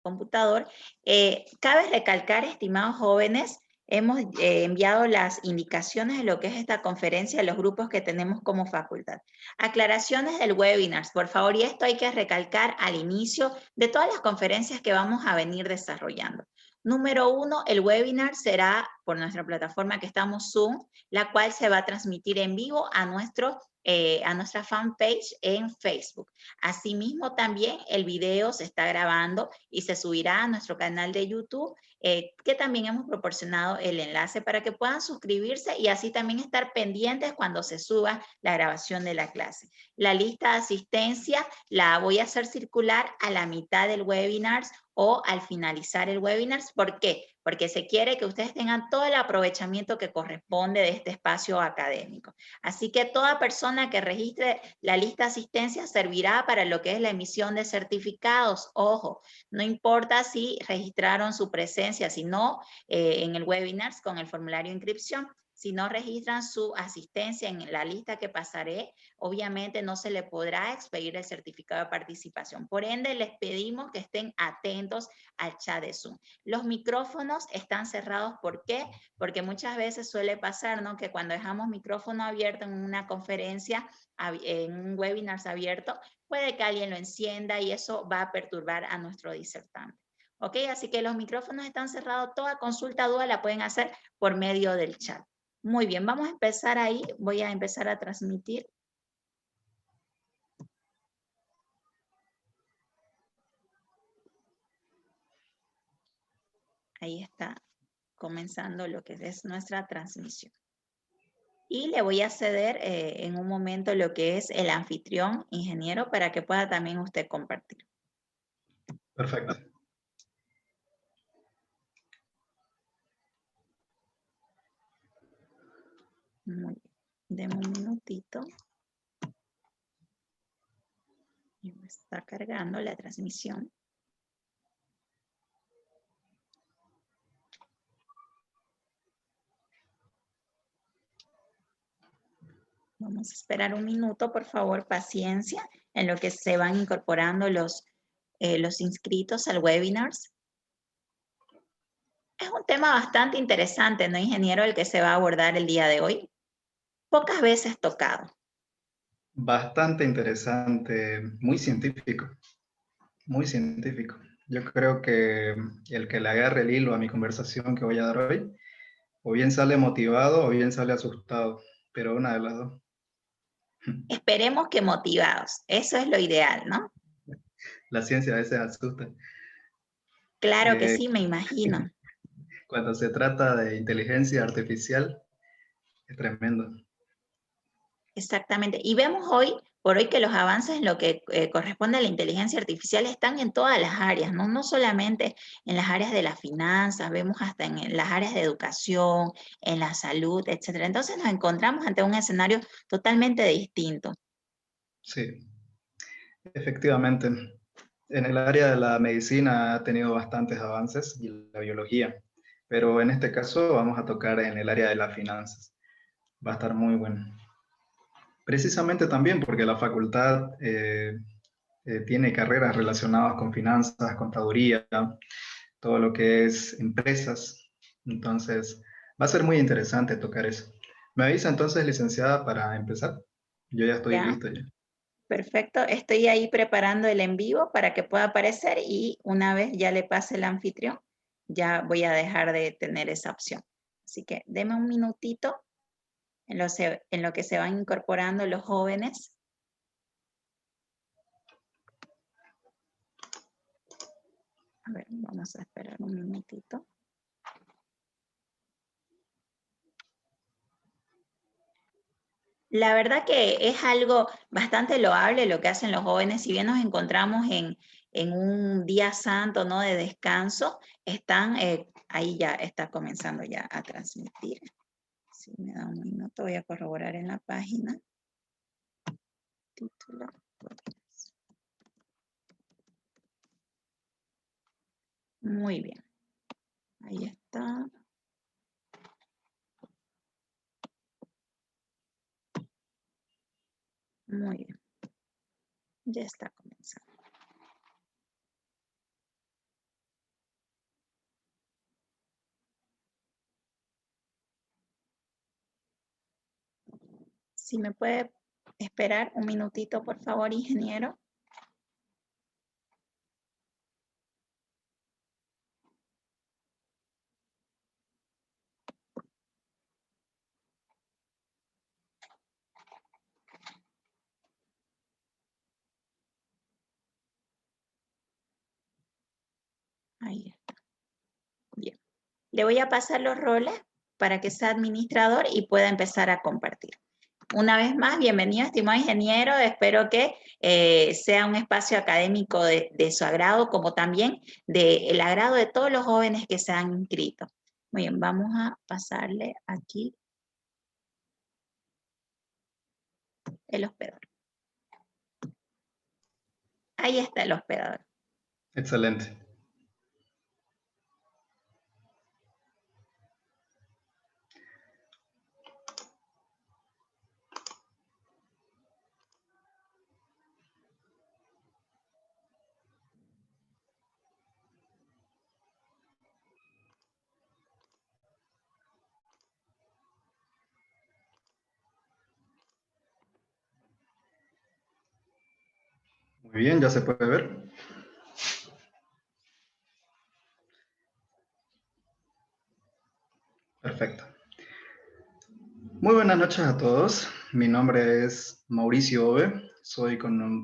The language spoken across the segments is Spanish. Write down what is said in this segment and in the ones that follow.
computador. Cabe recalcar, estimados jóvenes, hemos enviado las indicaciones de lo que es esta conferencia a los grupos que tenemos como facultad. Aclaraciones del webinar, por favor, y esto hay que recalcar al inicio de todas las conferencias que vamos a venir desarrollando. Número 1, el webinar será por nuestra plataforma que estamos Zoom, la cual se va a transmitir en vivo a nuestra fanpage en Facebook. Asimismo, también el video se está grabando y se subirá a nuestro canal de YouTube, que también hemos proporcionado el enlace para que puedan suscribirse y así también estar pendientes cuando se suba la grabación de la clase. La lista de asistencia la voy a hacer circular a la mitad del webinar o al finalizar el webinar. ¿Por qué? Porque se quiere que ustedes tengan todo el aprovechamiento que corresponde de este espacio académico. Así que toda persona que registre la lista de asistencia servirá para lo que es la emisión de certificados. Ojo, no importa si registraron su presencia, sino en el webinar con el formulario de inscripción. Si no registran su asistencia en la lista que pasaré, obviamente no se le podrá expedir el certificado de participación. Por ende, les pedimos que estén atentos al chat de Zoom. Los micrófonos están cerrados. ¿Por qué? Porque muchas veces suele pasar, ¿no?, que cuando dejamos micrófono abierto en una conferencia, en un webinar abierto, puede que alguien lo encienda y eso va a perturbar a nuestro disertante. ¿Ok? Así que los micrófonos están cerrados. Toda consulta, duda la pueden hacer por medio del chat. Muy bien, vamos a empezar ahí. Voy a empezar a transmitir. Ahí está comenzando lo que es nuestra transmisión. Y le voy a ceder en un momento lo que es el anfitrión, ingeniero, para que pueda también usted compartir. Perfecto. Muy bien. Deme un minutito. Y me está cargando la transmisión. Vamos a esperar un minuto, por favor, paciencia, en lo que se van incorporando los inscritos al webinar. Es un tema bastante interesante, ¿no, ingeniero?, el que se va a abordar el día de hoy. Pocas veces tocado. Bastante interesante, muy científico, muy científico. Yo creo que el que le agarre el hilo a mi conversación que voy a dar hoy, o bien sale motivado o bien sale asustado, pero una de las dos. Esperemos que motivados. Eso es lo ideal, ¿no? La ciencia a veces asusta. Claro que Eh, sí, me imagino. Cuando se trata de inteligencia artificial, es tremendo. Exactamente. Y vemos hoy, por hoy, que los avances en lo que corresponde a la inteligencia artificial están en todas las áreas, ¿no? No solamente en las áreas de las finanzas, vemos hasta en las áreas de educación, en la salud, etcétera. Entonces nos encontramos ante un escenario totalmente distinto. Sí, efectivamente. En el área de la medicina ha tenido bastantes avances y la biología, pero en este caso vamos a tocar en el área de las finanzas. Va a estar muy bueno. Precisamente también porque la facultad tiene carreras relacionadas con finanzas, contaduría, todo lo que es empresas. Entonces, va a ser muy interesante tocar eso. ¿Me avisa entonces, licenciada, para empezar? Yo ya estoy ¿Ya? listo ya. Perfecto. Estoy ahí preparando el en vivo para que pueda aparecer y una vez ya le pase el anfitrión, ya voy a dejar de tener esa opción. Así que deme un minutito en lo que se van incorporando los jóvenes. A ver, vamos a esperar un minutito. La verdad que es algo bastante loable lo que hacen los jóvenes. Si bien nos encontramos en un día santo, ¿no?, de descanso, están, ahí ya está comenzando ya a transmitir. Si me da un minuto, voy a corroborar en la página. Título. Muy bien. Ahí está. Muy bien. Ya está comenzando. Si me puede esperar un minutito, por favor, ingeniero. Ahí está. Bien. Le voy a pasar los roles para que sea administrador y pueda empezar a compartir. Una vez más, bienvenido, estimado ingeniero. Espero que sea un espacio académico de su agrado, como también del agrado de todos los jóvenes que se han inscrito. Muy bien, vamos a pasarle aquí el hospedador. Ahí está el hospedador. Excelente. Muy bien, ya se puede ver. Perfecto. Muy buenas noches a todos. Mi nombre es Mauricio Ove.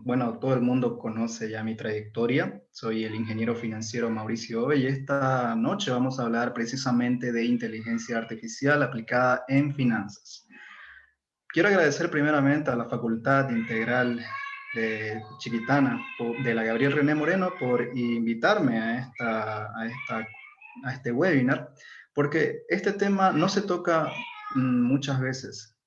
Bueno, todo el mundo conoce ya mi trayectoria. Soy el ingeniero financiero Mauricio Ove y esta noche vamos a hablar precisamente de inteligencia artificial aplicada en finanzas. Quiero agradecer primeramente a la Facultad Integral de Chiquitana, de la Gabriel René Moreno, por invitarme a este webinar, porque este tema no se toca muchas veces.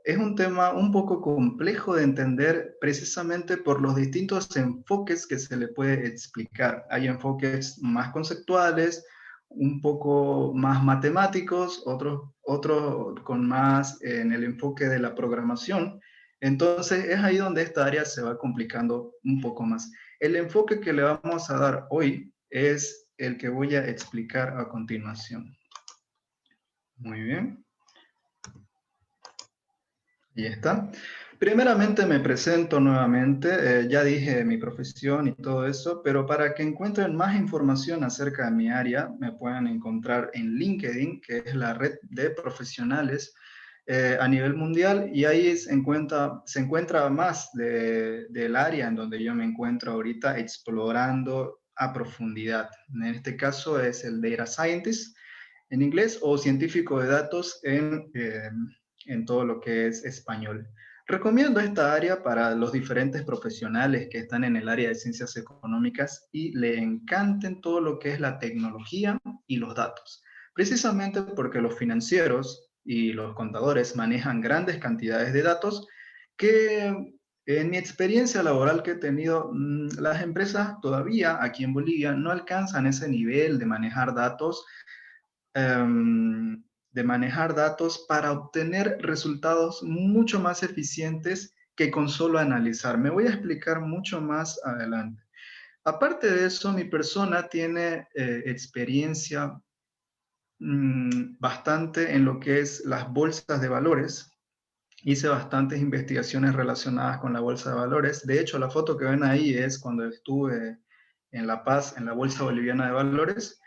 Es un tema un poco complejo de entender precisamente por los distintos enfoques que se le puede explicar. Hay enfoques más conceptuales, un poco más matemáticos, otros con más en el enfoque de la programación. Entonces es ahí donde esta área se va complicando un poco más. El enfoque que le vamos a dar hoy es el que voy a explicar a continuación. Muy bien. Ahí está. Primeramente me presento nuevamente, ya dije mi profesión y todo eso, pero para que encuentren más información acerca de mi área, me pueden encontrar en LinkedIn, que es la red de profesionales a nivel mundial, y ahí se encuentra más del área en donde yo me encuentro ahorita explorando a profundidad. En este caso es el Data Scientist en inglés o científico de datos en todo lo que es español. Recomiendo esta área para los diferentes profesionales que están en el área de ciencias económicas y le encanten todo lo que es la tecnología y los datos. Precisamente porque los financieros y los contadores manejan grandes cantidades de datos que en mi experiencia laboral que he tenido, las empresas todavía aquí en Bolivia no alcanzan ese nivel de manejar datos para obtener resultados mucho más eficientes que con solo analizar. Me voy a explicar mucho más adelante. Aparte de eso, mi persona tiene experiencia bastante en lo que es las bolsas de valores. Hice bastantes investigaciones relacionadas con la bolsa de valores. De hecho, la foto que ven ahí es cuando estuve en La Paz, en la Bolsa Boliviana de Valores.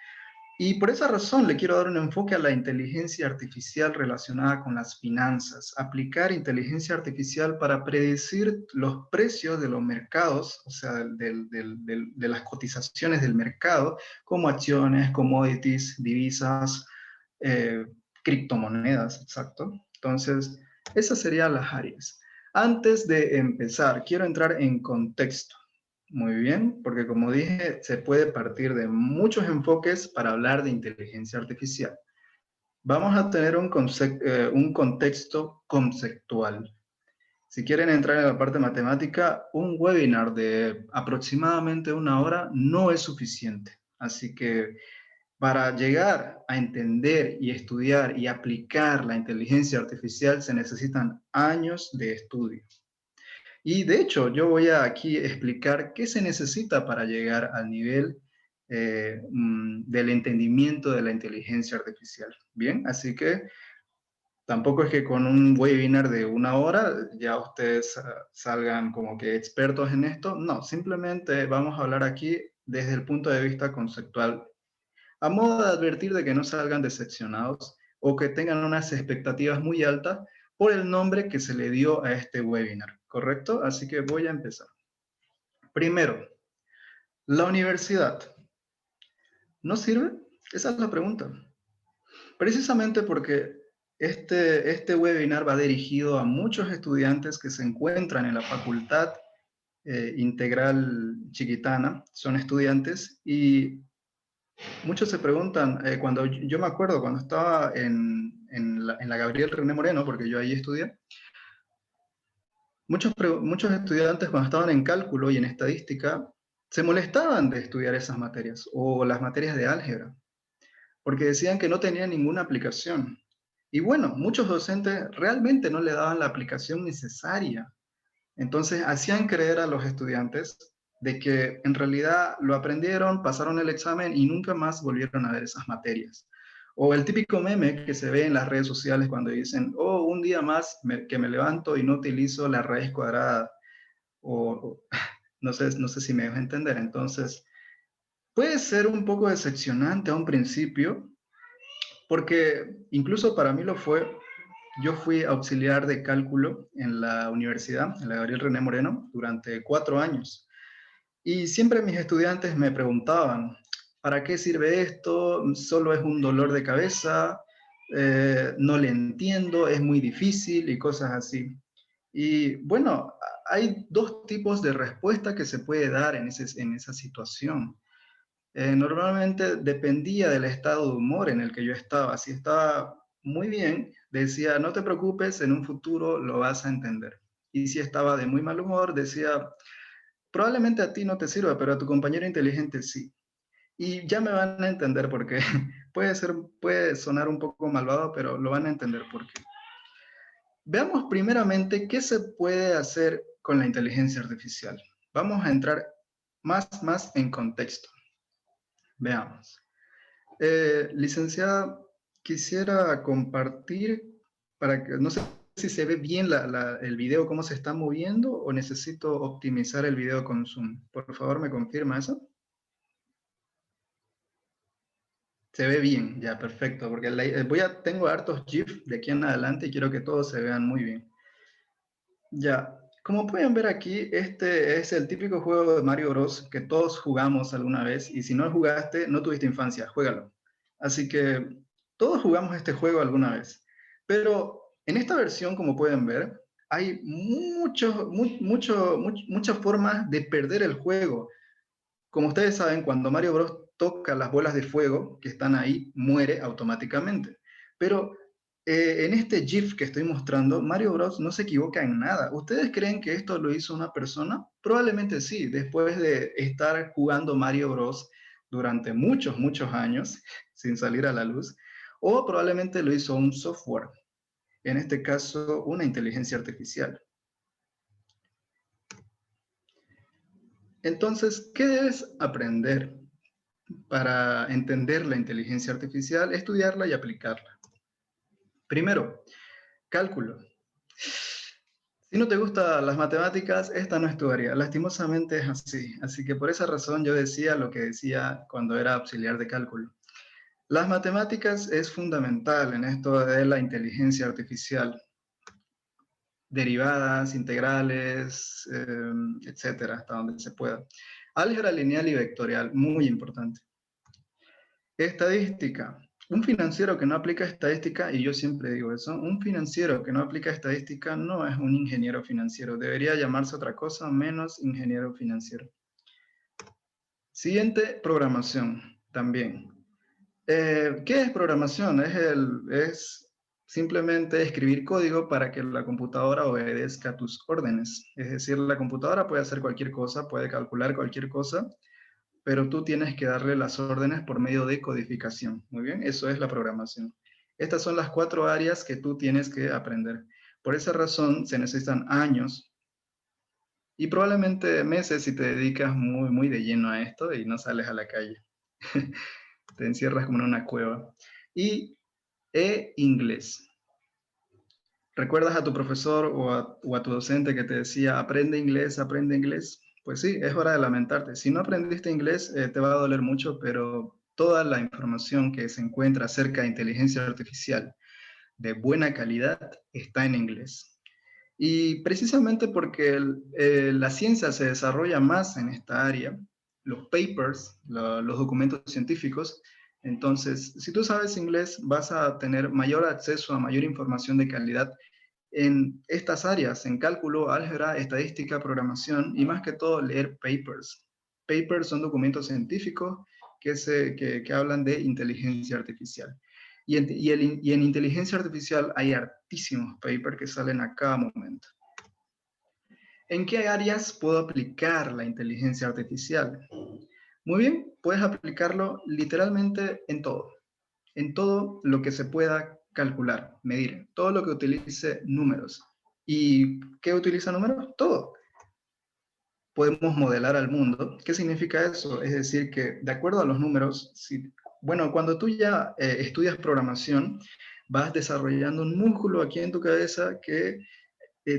Y por esa razón le quiero dar un enfoque a la inteligencia artificial relacionada con las finanzas. Aplicar inteligencia artificial para predecir los precios de los mercados, o sea, de las cotizaciones del mercado, como acciones, commodities, divisas, eh, criptomonedas, exacto. Entonces, esas serían las áreas. Antes de empezar, quiero entrar en contexto. Muy bien, porque como dije, se puede partir de muchos enfoques para hablar de inteligencia artificial. Vamos a tener un contexto conceptual. Si quieren entrar en la parte matemática, un webinar de aproximadamente 1 hora no es suficiente. Así que para llegar a entender y estudiar y aplicar la inteligencia artificial se necesitan años de estudio. Y de hecho, yo voy a aquí explicar qué se necesita para llegar al nivel del entendimiento de la inteligencia artificial. Bien, así que Tampoco es que con un webinar de 1 hora ya ustedes salgan como que expertos en esto. No, simplemente vamos a hablar aquí desde el punto de vista conceptual, a modo de advertir de que no salgan decepcionados o que tengan unas expectativas muy altas por el nombre que se le dio a este webinar, ¿correcto? Así que voy a empezar. Primero, ¿la universidad no sirve? Esa es la pregunta. Precisamente porque este webinar va dirigido a muchos estudiantes que se encuentran en la Facultad Integral Chiquitana, son estudiantes, y muchos se preguntan, cuando yo me acuerdo, cuando estaba en la Gabriel René Moreno, porque yo ahí estudié, muchos estudiantes cuando estaban en cálculo y en estadística, se molestaban de estudiar esas materias, o las materias de álgebra, porque decían que no tenían ninguna aplicación. Y bueno, muchos docentes realmente no le daban la aplicación necesaria. Entonces hacían creer a los estudiantes de que en realidad lo aprendieron, pasaron el examen y nunca más volvieron a ver esas materias. O el típico meme que se ve en las redes sociales cuando dicen, oh, un día más que me levanto y no utilizo la raíz cuadrada. O no sé si me dejo entender. Entonces, puede ser un poco decepcionante a un principio, porque incluso para mí lo fue. Yo fui auxiliar de cálculo en la universidad, en la Gabriel René Moreno, durante 4 años. Y siempre mis estudiantes me preguntaban, ¿para qué sirve esto? ¿Solo es un dolor de cabeza? No le entiendo, es muy difícil y cosas así. Y bueno, hay dos tipos de respuesta que se puede dar en esa situación. Normalmente dependía del estado de humor en el que yo estaba. Si estaba muy bien, decía, no te preocupes, en un futuro lo vas a entender. Y si estaba de muy mal humor, decía, probablemente a ti no te sirva, pero a tu compañero inteligente sí. Y ya me van a entender por qué. Puede sonar un poco malvado, pero lo van a entender por qué. Veamos primeramente qué se puede hacer con la inteligencia artificial. Vamos a entrar más en contexto. Veamos. Licenciada, quisiera compartir para que, no sé si se ve bien el video, cómo se está moviendo, o necesito optimizar el video con Zoom. Por favor, ¿me confirma eso? Se ve bien, ya, perfecto, porque tengo hartos GIF de aquí en adelante y quiero que todos se vean muy bien. Ya, como pueden ver aquí, este es el típico juego de Mario Bros. Que todos jugamos alguna vez, y si no jugaste, no tuviste infancia, juégalo. Así que todos jugamos este juego alguna vez. Pero en esta versión, como pueden ver, hay muchas formas de perder el juego. Como ustedes saben, cuando Mario Bros. Toca las bolas de fuego que están ahí, muere automáticamente. Pero en este GIF que estoy mostrando, Mario Bros. No se equivoca en nada. ¿Ustedes creen que esto lo hizo una persona? Probablemente sí, después de estar jugando Mario Bros. Durante muchos años, sin salir a la luz, o probablemente lo hizo un software, en este caso una inteligencia artificial. Entonces, ¿qué debes aprender para entender la inteligencia artificial, estudiarla y aplicarla? Primero, cálculo. Si no te gustan las matemáticas, esta no es tu área. Lastimosamente es así. Así que por esa razón yo decía lo que decía cuando era auxiliar de cálculo. Las matemáticas es fundamental en esto de la inteligencia artificial. Derivadas, integrales, etcétera, hasta donde se pueda. Álgebra lineal y vectorial, muy importante. Estadística. Un financiero que no aplica estadística, y yo siempre digo eso, un financiero que no aplica estadística no es un ingeniero financiero. Debería llamarse otra cosa menos ingeniero financiero. Siguiente, programación, también. ¿Qué es programación? Es simplemente escribir código para que la computadora obedezca tus órdenes. Es decir, la computadora puede hacer cualquier cosa, puede calcular cualquier cosa, pero tú tienes que darle las órdenes por medio de codificación. Muy bien, eso es la programación. Estas son las 4 áreas que tú tienes que aprender. Por esa razón se necesitan años y probablemente meses si te dedicas muy de lleno a esto y no sales a la calle. Te encierras como en una cueva. Y inglés. ¿Recuerdas a tu profesor o a tu docente que te decía, aprende inglés, aprende inglés? Pues sí, es hora de lamentarte. Si no aprendiste inglés, te va a doler mucho, pero toda la información que se encuentra acerca de inteligencia artificial de buena calidad está en inglés. Y precisamente porque la ciencia se desarrolla más en esta área, los papers, los documentos científicos, entonces, si tú sabes inglés, vas a tener mayor acceso a mayor información de calidad en estas áreas, en cálculo, álgebra, estadística, programación y más que todo leer papers. Papers son documentos científicos que hablan de inteligencia artificial. Y en inteligencia artificial hay hartísimos papers que salen a cada momento. ¿En qué áreas puedo aplicar la inteligencia artificial? Muy bien, puedes aplicarlo literalmente en todo lo que se pueda calcular, medir, todo lo que utilice números. ¿Y qué utiliza números? Todo. Podemos modelar al mundo. ¿Qué significa eso? Es decir, que de acuerdo a los números, bueno, cuando tú ya estudias programación, vas desarrollando un músculo aquí en tu cabeza que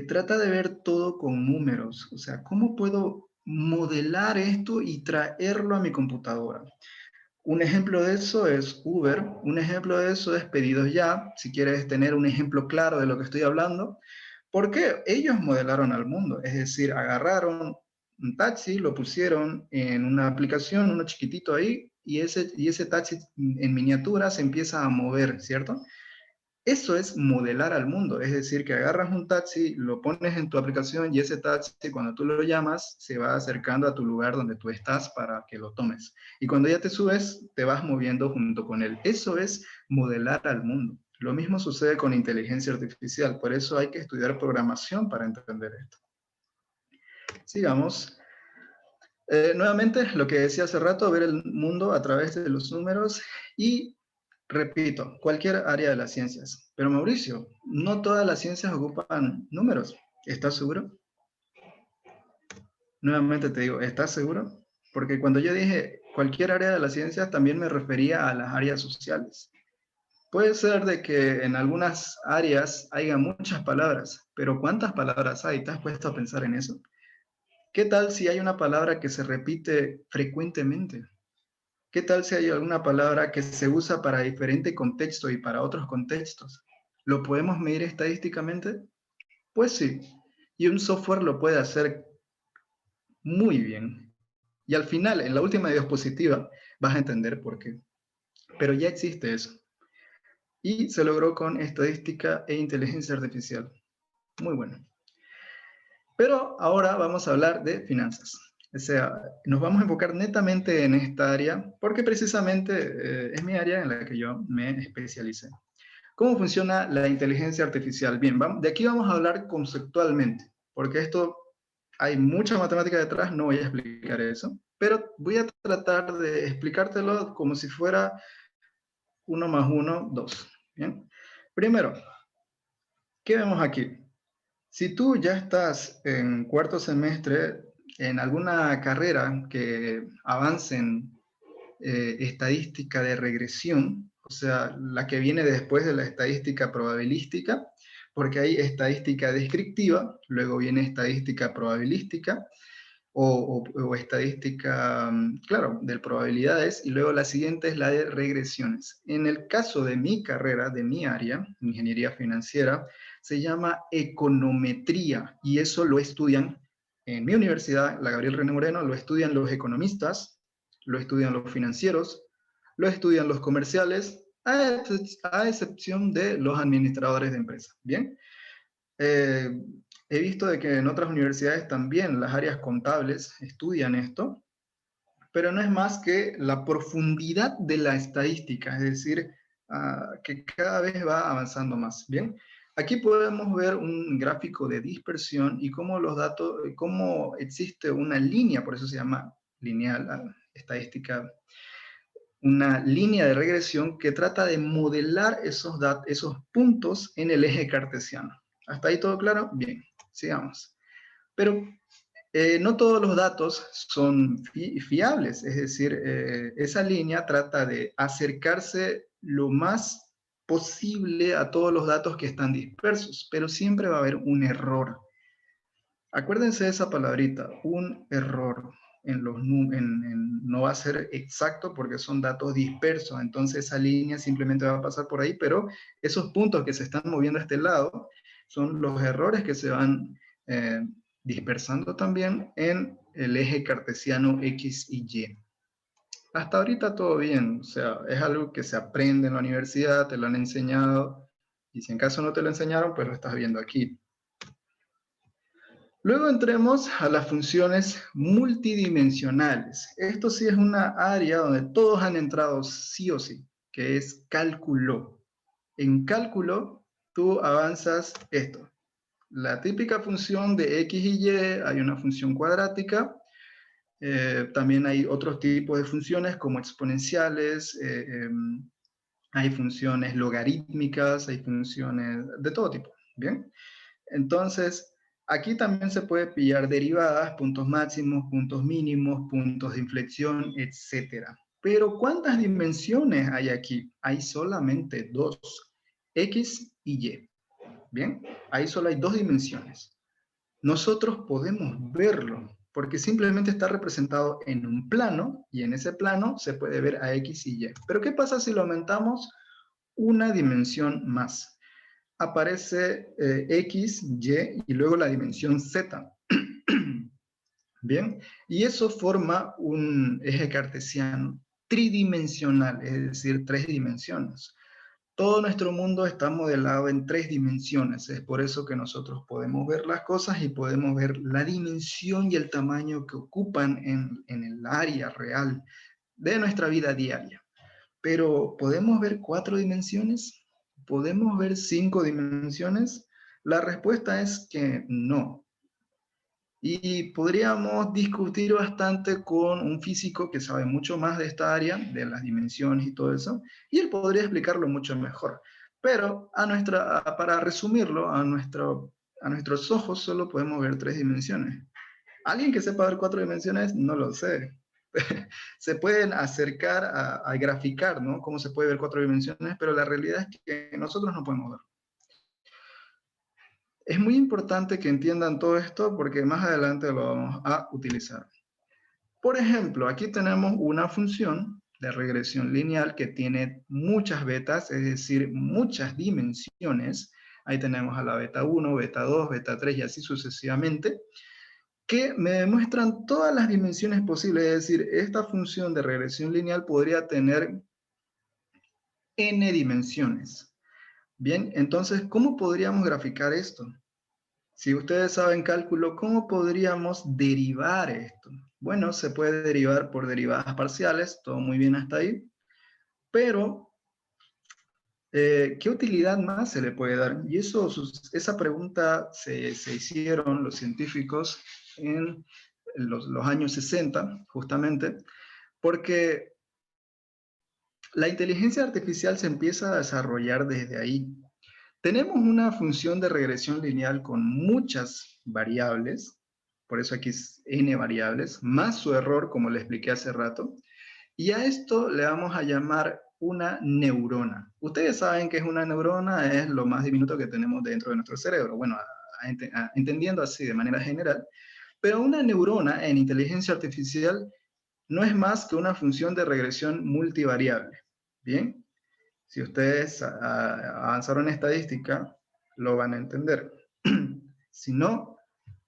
trata de ver todo con números. O sea, ¿cómo puedo modelar esto y traerlo a mi computadora? Un ejemplo de eso es Uber, un ejemplo de eso es Pedidos Ya, si quieres tener un ejemplo claro de lo que estoy hablando, porque ellos modelaron al mundo, es decir, agarraron un taxi, lo pusieron en una aplicación, uno chiquitito ahí, y ese taxi en miniatura se empieza a mover, ¿cierto? Eso es modelar al mundo, es decir, que agarras un taxi, lo pones en tu aplicación y ese taxi cuando tú lo llamas se va acercando a tu lugar donde tú estás para que lo tomes. Y cuando ya te subes, te vas moviendo junto con él. Eso es modelar al mundo. Lo mismo sucede con inteligencia artificial, por eso hay que estudiar programación para entender esto. Sigamos. Nuevamente, lo que decía hace rato, ver el mundo a través de los números y, repito, cualquier área de las ciencias. Pero Mauricio, no todas las ciencias ocupan números. ¿Estás seguro? Nuevamente te digo, ¿estás seguro? Porque cuando yo dije cualquier área de las ciencias, también me refería a las áreas sociales. Puede ser de que en algunas áreas haya muchas palabras, pero ¿cuántas palabras hay? ¿Te has puesto a pensar en eso? ¿Qué tal si hay una palabra que se repite frecuentemente? ¿Qué tal si hay alguna palabra que se usa para diferente contexto y para otros contextos? ¿Lo podemos medir estadísticamente? Pues sí, y un software lo puede hacer muy bien. Y al final, en la última diapositiva, vas a entender por qué. Pero ya existe eso. Y se logró con estadística e inteligencia artificial. Muy bueno. Pero ahora vamos a hablar de finanzas. O sea, nos vamos a enfocar netamente en esta área porque precisamente es mi área en la que yo me especialicé. ¿Cómo funciona la inteligencia artificial? Bien, de aquí vamos a hablar conceptualmente, porque esto hay mucha matemática detrás, no voy a explicar eso, pero voy a tratar de explicártelo como si fuera 1 más 1, 2. Bien, primero, ¿qué vemos aquí? Si tú ya estás en cuarto semestre en alguna carrera que avance en estadística de regresión, o sea, la que viene después de la estadística probabilística, porque hay estadística descriptiva, luego viene estadística probabilística o estadística, claro, de probabilidades, y luego la siguiente es la de regresiones. En el caso de mi carrera, de mi área, ingeniería financiera, se llama econometría, y eso lo estudian en mi universidad, la Gabriel René Moreno, lo estudian los economistas, lo estudian los financieros, lo estudian los comerciales, a excepción de los administradores de empresas. Bien, eh, he visto de que en otras universidades también las áreas contables estudian esto, pero no es más que la profundidad de la estadística, es decir, que cada vez va avanzando más. Bien, aquí podemos ver un gráfico de dispersión y cómo los datos, cómo existe una línea, por eso se llama lineal, estadística, una línea de regresión que trata de modelar esos puntos en el eje cartesiano. ¿Hasta ahí todo claro? Bien, sigamos. Pero no todos los datos son fiables, es decir, esa línea trata de acercarse lo más posible a todos los datos que están dispersos, pero siempre va a haber un error. Acuérdense de esa palabrita, un error. No va a ser exacto porque son datos dispersos, entonces esa línea simplemente va a pasar por ahí, pero esos puntos que se están moviendo a este lado son los errores que se van dispersando también en el eje cartesiano X y Y. Hasta ahorita todo bien, o sea, es algo que se aprende en la universidad, te lo han enseñado, y si en caso no te lo enseñaron, pues lo estás viendo aquí. Luego entremos a las funciones multidimensionales. Esto sí es una área donde todos han entrado sí o sí, que es cálculo. En cálculo, tú avanzas esto. La típica función de X y Y, hay una función cuadrática. También hay otros tipos de funciones como exponenciales, hay funciones logarítmicas, hay funciones de todo tipo, ¿bien? Entonces, aquí también se puede pillar derivadas, puntos máximos, puntos mínimos, puntos de inflexión, etc. Pero ¿cuántas dimensiones hay aquí? Hay solamente dos, X y Y. ¿Bien? Ahí solo hay dos dimensiones. Nosotros podemos verlo, porque simplemente está representado en un plano, y en ese plano se puede ver a X y Y. Pero ¿qué pasa si lo aumentamos una dimensión más? Aparece X, Y y luego la dimensión Z. Bien, y eso forma un eje cartesiano tridimensional, es decir, tres dimensiones. Todo nuestro mundo está modelado en tres dimensiones, es por eso que nosotros podemos ver las cosas y podemos ver la dimensión y el tamaño que ocupan en el área real de nuestra vida diaria. Pero, ¿podemos ver 4 dimensiones? ¿Podemos ver 5 dimensiones? La respuesta es que no. Y podríamos discutir bastante con un físico que sabe mucho más de esta área, de las dimensiones y todo eso, y él podría explicarlo mucho mejor. Pero para resumirlo, a nuestros ojos solo podemos ver 3 dimensiones. ¿Alguien que sepa ver 4 dimensiones? No lo sé. Se pueden acercar a graficar, ¿no? Cómo se puede ver 4 dimensiones, pero la realidad es que nosotros no podemos ver. Es muy importante que entiendan todo esto porque más adelante lo vamos a utilizar. Por ejemplo, aquí tenemos una función de regresión lineal que tiene muchas betas, es decir, muchas dimensiones. Ahí tenemos a la beta 1, beta 2, beta 3 y así sucesivamente, que me demuestran todas las dimensiones posibles. Es decir, esta función de regresión lineal podría tener n dimensiones. Bien, entonces, ¿cómo podríamos graficar esto? Si ustedes saben cálculo, ¿cómo podríamos derivar esto? Bueno, se puede derivar por derivadas parciales, todo muy bien hasta ahí, pero ¿qué utilidad más se le puede dar? Y esa pregunta se hicieron los científicos en los años 60, justamente, porque la inteligencia artificial se empieza a desarrollar desde ahí. Tenemos una función de regresión lineal con muchas variables, por eso aquí es n variables, más su error, como le expliqué hace rato, y a esto le vamos a llamar una neurona. Ustedes saben que es una neurona, es lo más diminuto que tenemos dentro de nuestro cerebro, bueno, entendiendo así de manera general, pero una neurona en inteligencia artificial no es más que una función de regresión multivariable, ¿bien? Si ustedes avanzaron en estadística, lo van a entender. Si no,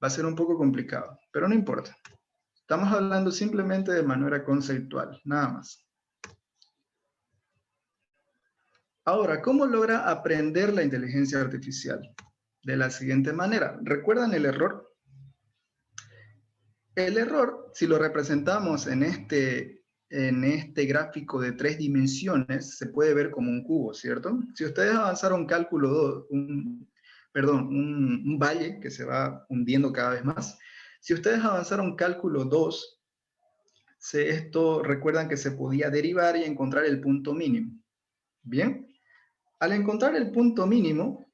va a ser un poco complicado, pero no importa. Estamos hablando simplemente de manera conceptual, nada más. Ahora, ¿cómo logra aprender la inteligencia artificial? De la siguiente manera. ¿Recuerdan el error? El error, si lo representamos en este gráfico de 3 dimensiones, se puede ver como un cubo, ¿cierto? Si ustedes avanzaron cálculo 2, un valle que se va hundiendo cada vez más, si ustedes avanzaron cálculo 2, esto recuerdan que se podía derivar y encontrar el punto mínimo. Bien, al encontrar el punto mínimo,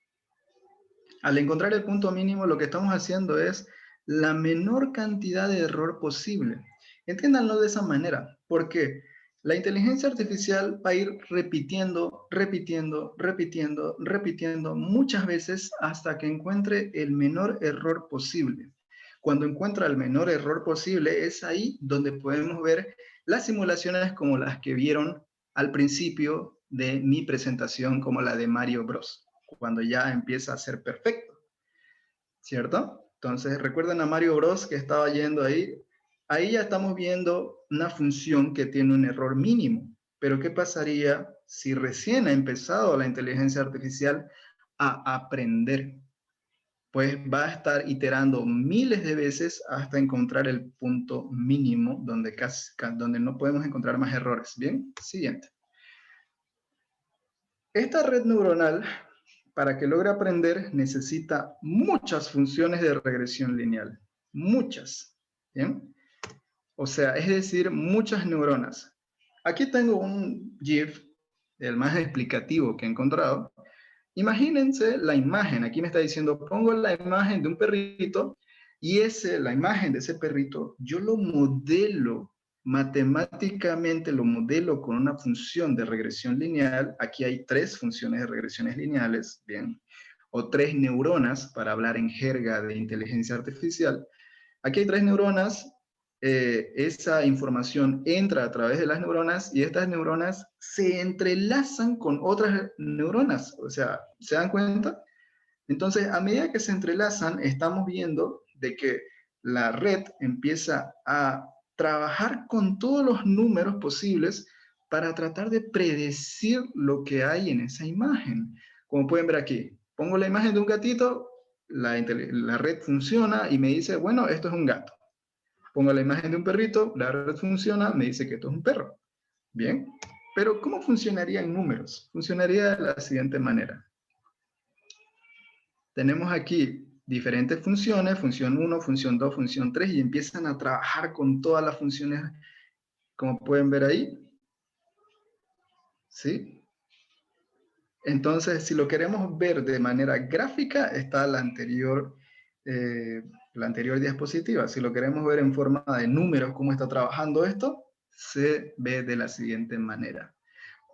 lo que estamos haciendo es la menor cantidad de error posible. Entiéndanlo de esa manera. ¿Por qué? La inteligencia artificial va a ir repitiendo, repitiendo, repitiendo, repitiendo muchas veces hasta que encuentre el menor error posible. Cuando encuentra el menor error posible, es ahí donde podemos ver las simulaciones como las que vieron al principio de mi presentación, como la de Mario Bros, cuando ya empieza a ser perfecto, ¿cierto? Entonces, ¿recuerdan a Mario Bros que estaba yendo ahí? Ahí ya estamos viendo una función que tiene un error mínimo. Pero ¿qué pasaría si recién ha empezado la inteligencia artificial a aprender? Pues va a estar iterando miles de veces hasta encontrar el punto mínimo donde no podemos encontrar más errores. Bien, siguiente. Esta red neuronal, para que logre aprender, necesita muchas funciones de regresión lineal. Muchas. ¿Bien? O sea, es decir, muchas neuronas. Aquí tengo un GIF, el más explicativo que he encontrado. Imagínense la imagen. Aquí me está diciendo, pongo la imagen de un perrito y la imagen de ese perrito, yo lo modelo matemáticamente, lo modelo con una función de regresión lineal. Aquí hay 3 funciones de regresiones lineales, bien, o 3 neuronas para hablar en jerga de inteligencia artificial. Aquí hay 3 neuronas, esa información entra a través de las neuronas y estas neuronas se entrelazan con otras neuronas. O sea, ¿se dan cuenta? Entonces, a medida que se entrelazan, estamos viendo de que la red empieza a trabajar con todos los números posibles para tratar de predecir lo que hay en esa imagen. Como pueden ver aquí, pongo la imagen de un gatito, la red funciona y me dice, bueno, esto es un gato. Pongo la imagen de un perrito, la red funciona, me dice que esto es un perro. Bien, pero ¿cómo funcionaría en números? Funcionaría de la siguiente manera. Tenemos aquí diferentes funciones, función 1, función 2, función 3, y empiezan a trabajar con todas las funciones, como pueden ver ahí. ¿Sí? Entonces, si lo queremos ver de manera gráfica, está la anterior diapositiva. Si lo queremos ver en forma de números, cómo está trabajando esto, se ve de la siguiente manera.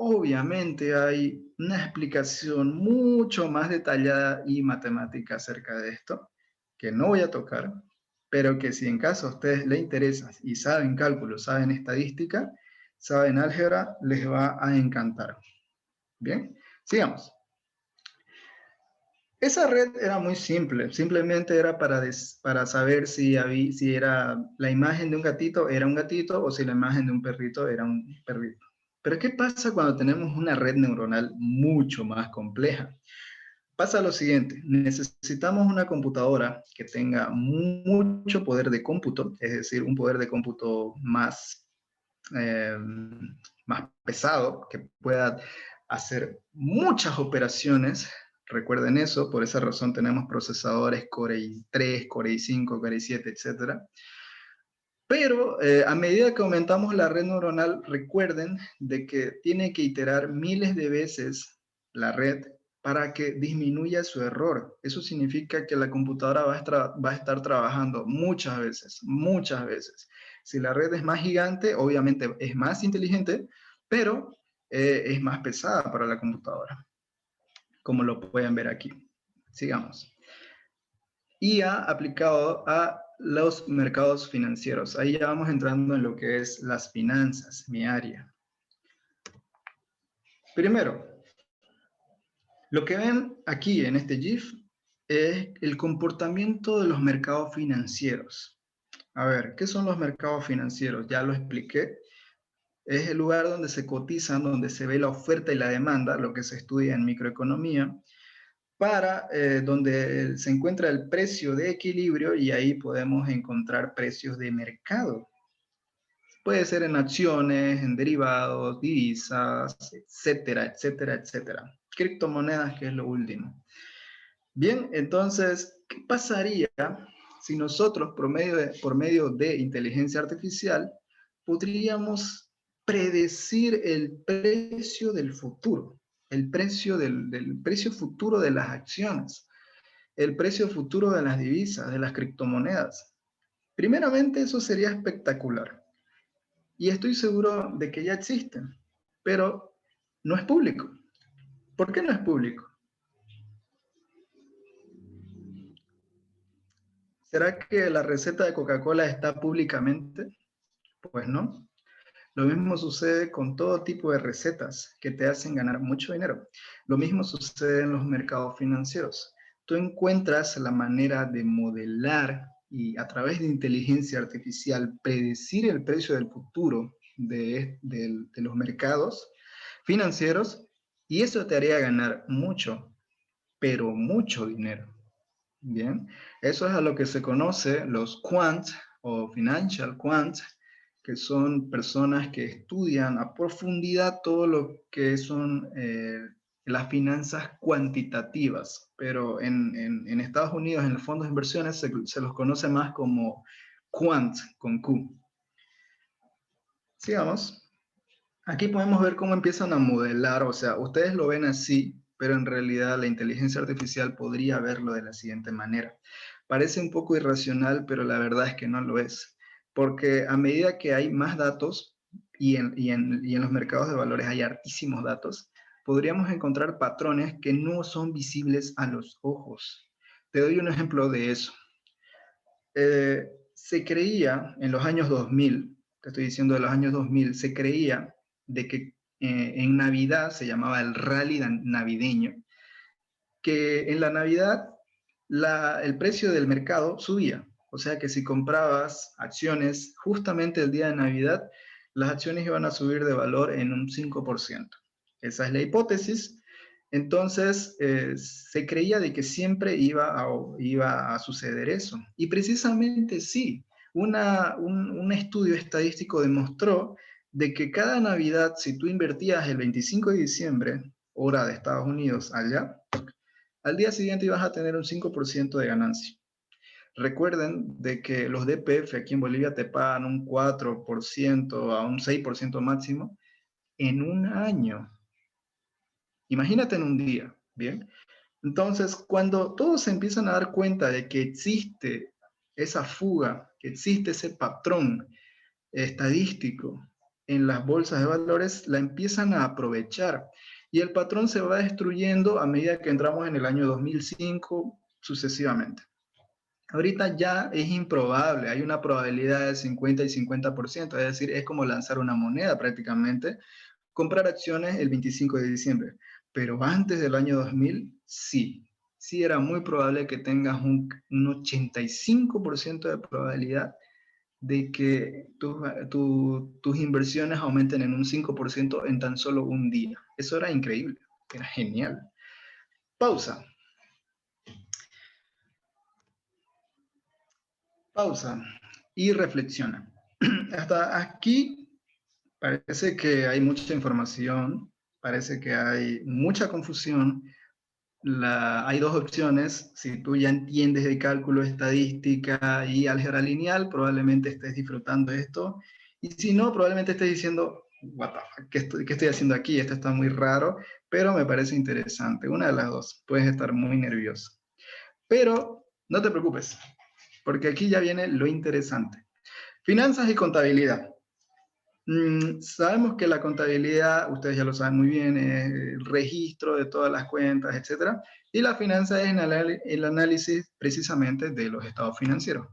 Obviamente hay una explicación mucho más detallada y matemática acerca de esto, que no voy a tocar, pero que si en caso a ustedes les interesa y saben cálculo, saben estadística, saben álgebra, les va a encantar. Bien, sigamos. Esa red era muy simple, simplemente era para saber si era la imagen de un gatito era un gatito o si la imagen de un perrito era un perrito. Pero ¿qué pasa cuando tenemos una red neuronal mucho más compleja? Pasa lo siguiente, necesitamos una computadora que tenga mucho poder de cómputo, es decir, un poder de cómputo más pesado, que pueda hacer muchas operaciones. Recuerden eso, por esa razón tenemos procesadores Core i3, Core i5, Core i7, etc. Pero a medida que aumentamos la red neuronal, recuerden de que tiene que iterar miles de veces la red para que disminuya su error. Eso significa que la computadora va a estar trabajando muchas veces, muchas veces. Si la red es más gigante, obviamente es más inteligente, pero es más pesada para la computadora, como lo pueden ver aquí. Sigamos. IA aplicado a los mercados financieros. Ahí ya vamos entrando en lo que es las finanzas, mi área. Primero, lo que ven aquí en este GIF es el comportamiento de los mercados financieros. A ver, ¿qué son los mercados financieros? Ya lo expliqué. Es el lugar donde se cotizan, donde se ve la oferta y la demanda, lo que se estudia en microeconomía, donde se encuentra el precio de equilibrio y ahí podemos encontrar precios de mercado. Puede ser en acciones, en derivados, divisas, etcétera, etcétera, etcétera. Criptomonedas, que es lo último. Bien, entonces, ¿qué pasaría si nosotros, por medio de inteligencia artificial, podríamos predecir el precio del futuro? El precio del precio futuro de las acciones, el precio futuro de las divisas, de las criptomonedas. Primeramente, eso sería espectacular. y estoy seguro de que ya existen, pero no es público. ¿Por qué no es público? ¿Será que la receta de Coca-Cola está públicamente? Pues no. Lo mismo sucede con todo tipo de recetas que te hacen ganar mucho dinero. Lo mismo sucede en los mercados financieros. Tú encuentras la manera de modelar y a través de inteligencia artificial predecir el precio del futuro de los mercados financieros y eso te haría ganar mucho, pero mucho dinero. Bien, eso es a lo que se conoce los quants o financial quants, que son personas que estudian a profundidad todo lo que son las finanzas cuantitativas, pero en Estados Unidos, en los fondos de inversiones, se los conoce más como quants, con Q. Sigamos. Aquí podemos ver cómo empiezan a modelar, o sea, ustedes lo ven así, pero en realidad la inteligencia artificial podría verlo de la siguiente manera. Parece un poco irracional, pero la verdad es que no lo es, porque a medida que hay más datos y en los mercados de valores hay hartísimos datos, podríamos encontrar patrones que no son visibles a los ojos. Te doy un ejemplo de eso. Se creía en los años 2000, te estoy diciendo de los años 2000, se creía de que en Navidad se llamaba el rally navideño, que en la Navidad el precio del mercado subía. O sea que si comprabas acciones justamente el día de Navidad, las acciones iban a subir de valor en un 5%. Esa es la hipótesis. Entonces, se creía de que siempre iba a suceder eso. Y precisamente sí, un estudio estadístico demostró de que cada Navidad, si tú invertías el 25 de diciembre, hora de Estados Unidos allá, al día siguiente ibas a tener un 5% de ganancia. Recuerden de que los DPF aquí en Bolivia te pagan un 4% a un 6% máximo en un año. Imagínate en un día, ¿bien? Entonces, cuando todos se empiezan a dar cuenta de que existe esa fuga, que existe ese patrón estadístico en las bolsas de valores, la empiezan a aprovechar. Y el patrón se va destruyendo a medida que entramos en el año 2005 sucesivamente. Ahorita ya es improbable, hay una probabilidad de 50 y 50%, es decir, es como lanzar una moneda prácticamente, comprar acciones el 25 de diciembre. Pero antes del año 2000, sí. Sí era muy probable que tengas un 85% de probabilidad de que tus inversiones aumenten en un 5% en tan solo un día. Eso era increíble, era genial. Pausa. Pausa y reflexiona. Hasta aquí parece que hay mucha información, parece que hay mucha confusión. Hay dos opciones. Si tú ya entiendes de cálculo, estadística y álgebra lineal, probablemente estés disfrutando de esto. Y si no, probablemente estés diciendo, what the fuck, ¿qué estoy haciendo aquí? Esto está muy raro, pero me parece interesante. Una de las dos. Puedes estar muy nervioso. Pero no te preocupes, porque aquí ya viene lo interesante. Finanzas y contabilidad. Sabemos que la contabilidad, ustedes ya lo saben muy bien, es el registro de todas las cuentas, etcétera, y la finanza es el análisis precisamente de los estados financieros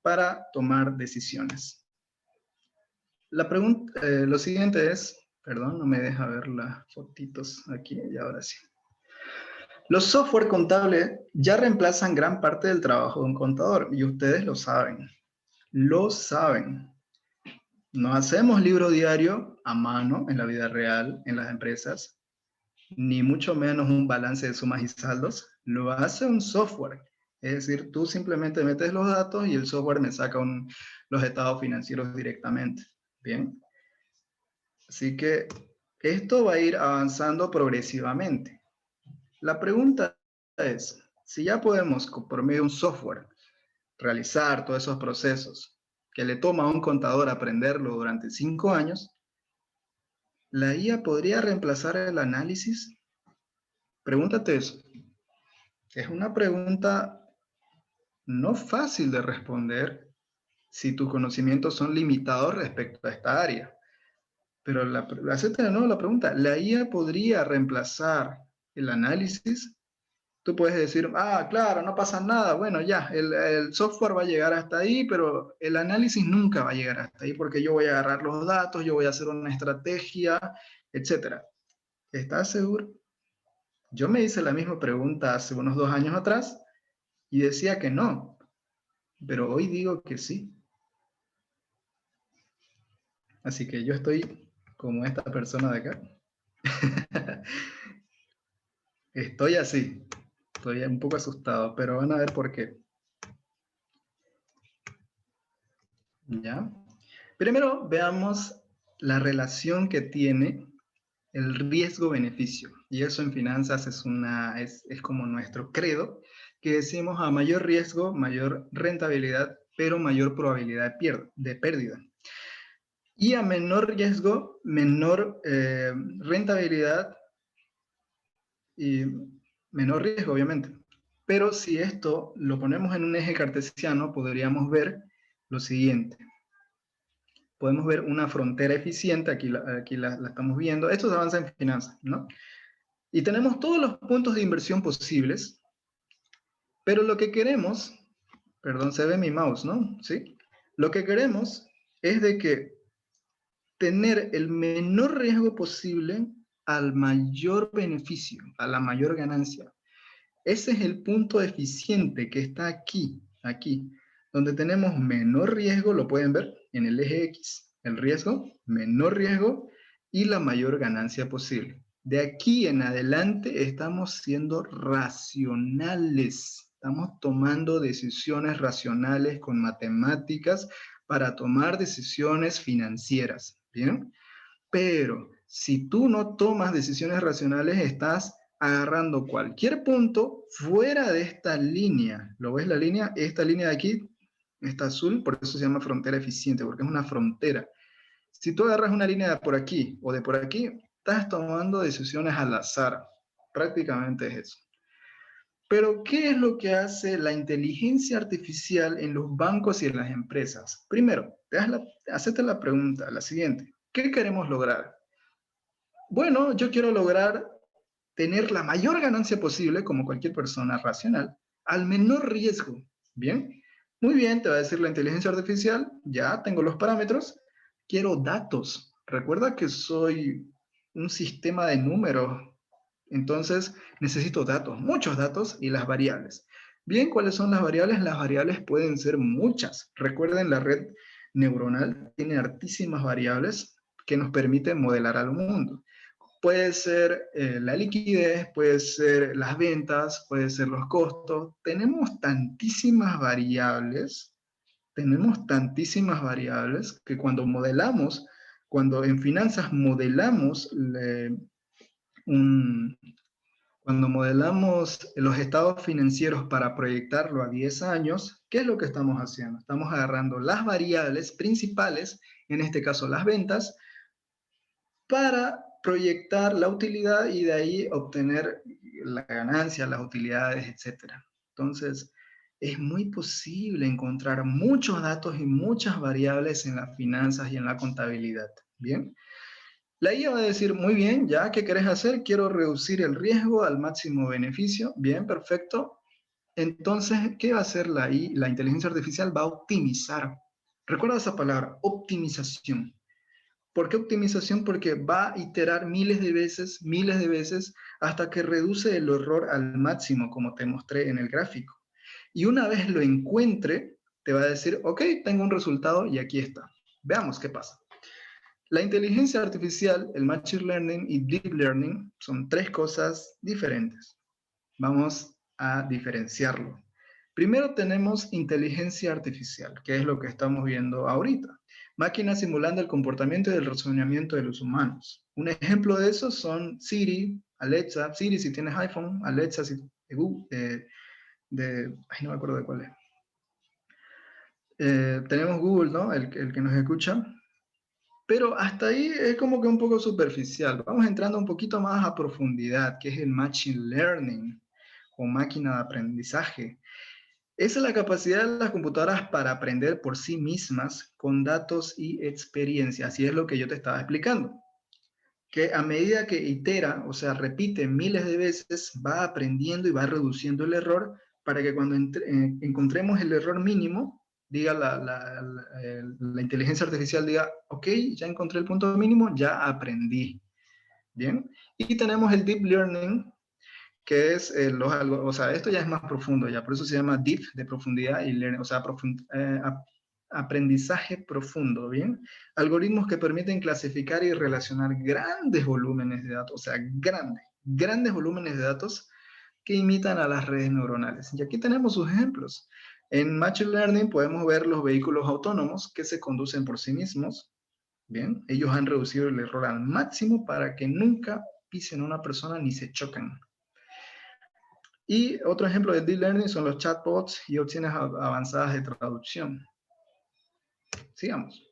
para tomar decisiones. Lo siguiente es, perdón, no me deja ver las fotitos aquí y ahora sí. Los software contables ya reemplazan gran parte del trabajo de un contador y ustedes lo saben. Lo saben. No hacemos libro diario a mano en la vida real, en las empresas, ni mucho menos un balance de sumas y saldos. Lo hace un software. Es decir, tú simplemente metes los datos y el software me saca los estados financieros directamente. Bien. Así que esto va a ir avanzando progresivamente. La pregunta es, si ya podemos, por medio de un software, realizar todos esos procesos que le toma a un contador aprenderlo durante 5 años, ¿la IA podría reemplazar el análisis? Pregúntate eso. Es una pregunta no fácil de responder, si tus conocimientos son limitados respecto a esta área. Pero hacete de nuevo la pregunta, ¿la IA podría reemplazar el análisis? Tú puedes decir, ah, claro, no pasa nada, bueno, ya, el software va a llegar hasta ahí, pero el análisis nunca va a llegar hasta ahí porque yo voy a agarrar los datos, yo voy a hacer una estrategia, etcétera. ¿Estás seguro? Yo me hice la misma pregunta hace unos 2 años atrás y decía que no, pero hoy digo que sí. Así que yo estoy como esta persona de acá. Estoy así, estoy un poco asustado, pero van a ver por qué. ¿Ya? Primero veamos la relación que tiene el riesgo-beneficio. Y eso en finanzas es como nuestro credo, que decimos a mayor riesgo, mayor rentabilidad, pero mayor probabilidad de pérdida. Y a menor riesgo, menor rentabilidad y menor riesgo, obviamente. Pero si esto lo ponemos en un eje cartesiano, podríamos ver lo siguiente. Podemos ver una frontera eficiente, aquí la estamos viendo. Esto se avanza en finanzas, ¿no? Y tenemos todos los puntos de inversión posibles, pero lo que queremos, perdón, se ve mi mouse, ¿no? ¿Sí? Lo que queremos es de que tener el menor riesgo posible al mayor beneficio, a la mayor ganancia. Ese es el punto eficiente que está aquí, donde tenemos menor riesgo, lo pueden ver en el eje X, el riesgo, menor riesgo y la mayor ganancia posible. De aquí en adelante estamos siendo racionales, estamos tomando decisiones racionales con matemáticas para tomar decisiones financieras, ¿bien? Pero si tú no tomas decisiones racionales, estás agarrando cualquier punto fuera de esta línea. ¿Lo ves la línea? Esta línea de aquí está azul, por eso se llama frontera eficiente, porque es una frontera. Si tú agarras una línea de por aquí o de por aquí, estás tomando decisiones al azar. Prácticamente es eso. Pero, ¿qué es lo que hace la inteligencia artificial en los bancos y en las empresas? Primero, hacete la pregunta, la siguiente. ¿Qué queremos lograr? Bueno, yo quiero lograr tener la mayor ganancia posible, como cualquier persona racional, al menor riesgo. ¿Bien? Muy bien, te va a decir la inteligencia artificial, ya tengo los parámetros, quiero datos. Recuerda que soy un sistema de números, entonces necesito datos, muchos datos y las variables. Bien, ¿cuáles son las variables? Las variables pueden ser muchas. Recuerden, la red neuronal tiene hartísimas variables que nos permiten modelar al mundo. Puede ser la liquidez, puede ser las ventas, puede ser los costos. Tenemos tantísimas variables que cuando modelamos, cuando en finanzas modelamos cuando modelamos los estados financieros para proyectarlo a 10 años, ¿qué es lo que estamos haciendo? Estamos agarrando las variables principales, en este caso las ventas, para proyectar la utilidad y de ahí obtener la ganancia, las utilidades, etc. Entonces, es muy posible encontrar muchos datos y muchas variables en las finanzas y en la contabilidad. ¿Bien? La IA va a decir, muy bien, ya, ¿qué querés hacer? Quiero reducir el riesgo al máximo beneficio. Bien, perfecto. Entonces, ¿qué va a hacer la IA? La inteligencia artificial va a optimizar. Recuerda esa palabra, optimización. ¿Por qué optimización? Porque va a iterar miles de veces, hasta que reduce el error al máximo, como te mostré en el gráfico. Y una vez lo encuentre, te va a decir, ok, tengo un resultado y aquí está. Veamos qué pasa. La inteligencia artificial, el Machine Learning y Deep Learning son 3 cosas diferentes. Vamos a diferenciarlo. Primero tenemos inteligencia artificial, que es lo que estamos viendo ahorita. Máquinas simulando el comportamiento y el razonamiento de los humanos. Un ejemplo de eso son Siri, Alexa, Siri si tienes iPhone, Alexa si no me acuerdo de cuál es. Tenemos Google, ¿no? El que nos escucha. Pero hasta ahí es como que un poco superficial. Vamos entrando un poquito más a profundidad, que es el Machine Learning o máquina de aprendizaje. Esa es la capacidad de las computadoras para aprender por sí mismas con datos y experiencia. Así es lo que yo te estaba explicando. Que a medida que itera, o sea, repite miles de veces, va aprendiendo y va reduciendo el error para que cuando encontremos el error mínimo, diga la inteligencia artificial, diga, ok, ya encontré el punto mínimo, ya aprendí. Bien. Y tenemos el deep learning, que es o sea, esto ya es más profundo, ya por eso se llama deep, de profundidad, y learning, o sea, aprendizaje profundo, ¿bien? Algoritmos que permiten clasificar y relacionar grandes volúmenes de datos, o sea, grandes volúmenes de datos que imitan a las redes neuronales. Y aquí tenemos sus ejemplos. En Machine Learning podemos ver los vehículos autónomos que se conducen por sí mismos, ¿bien? Ellos han reducido el error al máximo para que nunca pisen a una persona ni se chocan. Y otro ejemplo de Deep Learning son los chatbots y opciones avanzadas de traducción. Sigamos.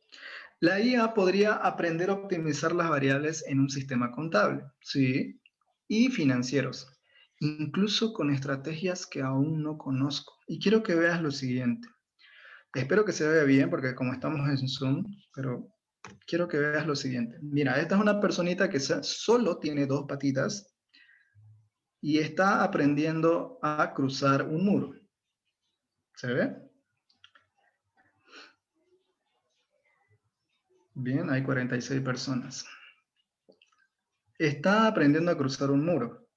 La IA podría aprender a optimizar las variables en un sistema contable, ¿sí? Y financieros, incluso con estrategias que aún no conozco. Y quiero que veas lo siguiente. Espero que se vea bien porque como estamos en Zoom, pero quiero que veas lo siguiente. Mira, esta es una personita que solo tiene 2 patitas y está aprendiendo a cruzar un muro. ¿Se ve? Bien, hay 46 personas. Está aprendiendo a cruzar un muro.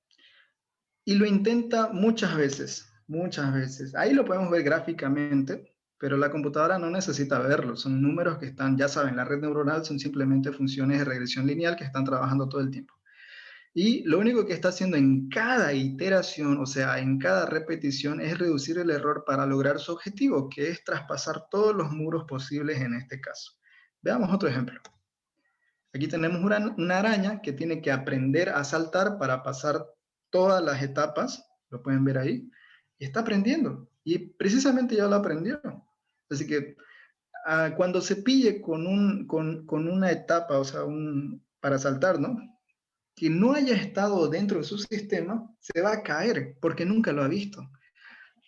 Y lo intenta muchas veces, muchas veces. Ahí lo podemos ver gráficamente, pero la computadora no necesita verlo. Son números que están, ya saben, la red neuronal son simplemente funciones de regresión lineal que están trabajando todo el tiempo. Y lo único que está haciendo en cada iteración, o sea, en cada repetición, es reducir el error para lograr su objetivo, que es traspasar todos los muros posibles en este caso. Veamos otro ejemplo. Aquí tenemos una araña que tiene que aprender a saltar para pasar todas las etapas, lo pueden ver ahí, y está aprendiendo. Y precisamente ya lo aprendió. Así que cuando se pille con una etapa, o sea, para saltar, ¿no? Que no haya estado dentro de su sistema, se va a caer porque nunca lo ha visto.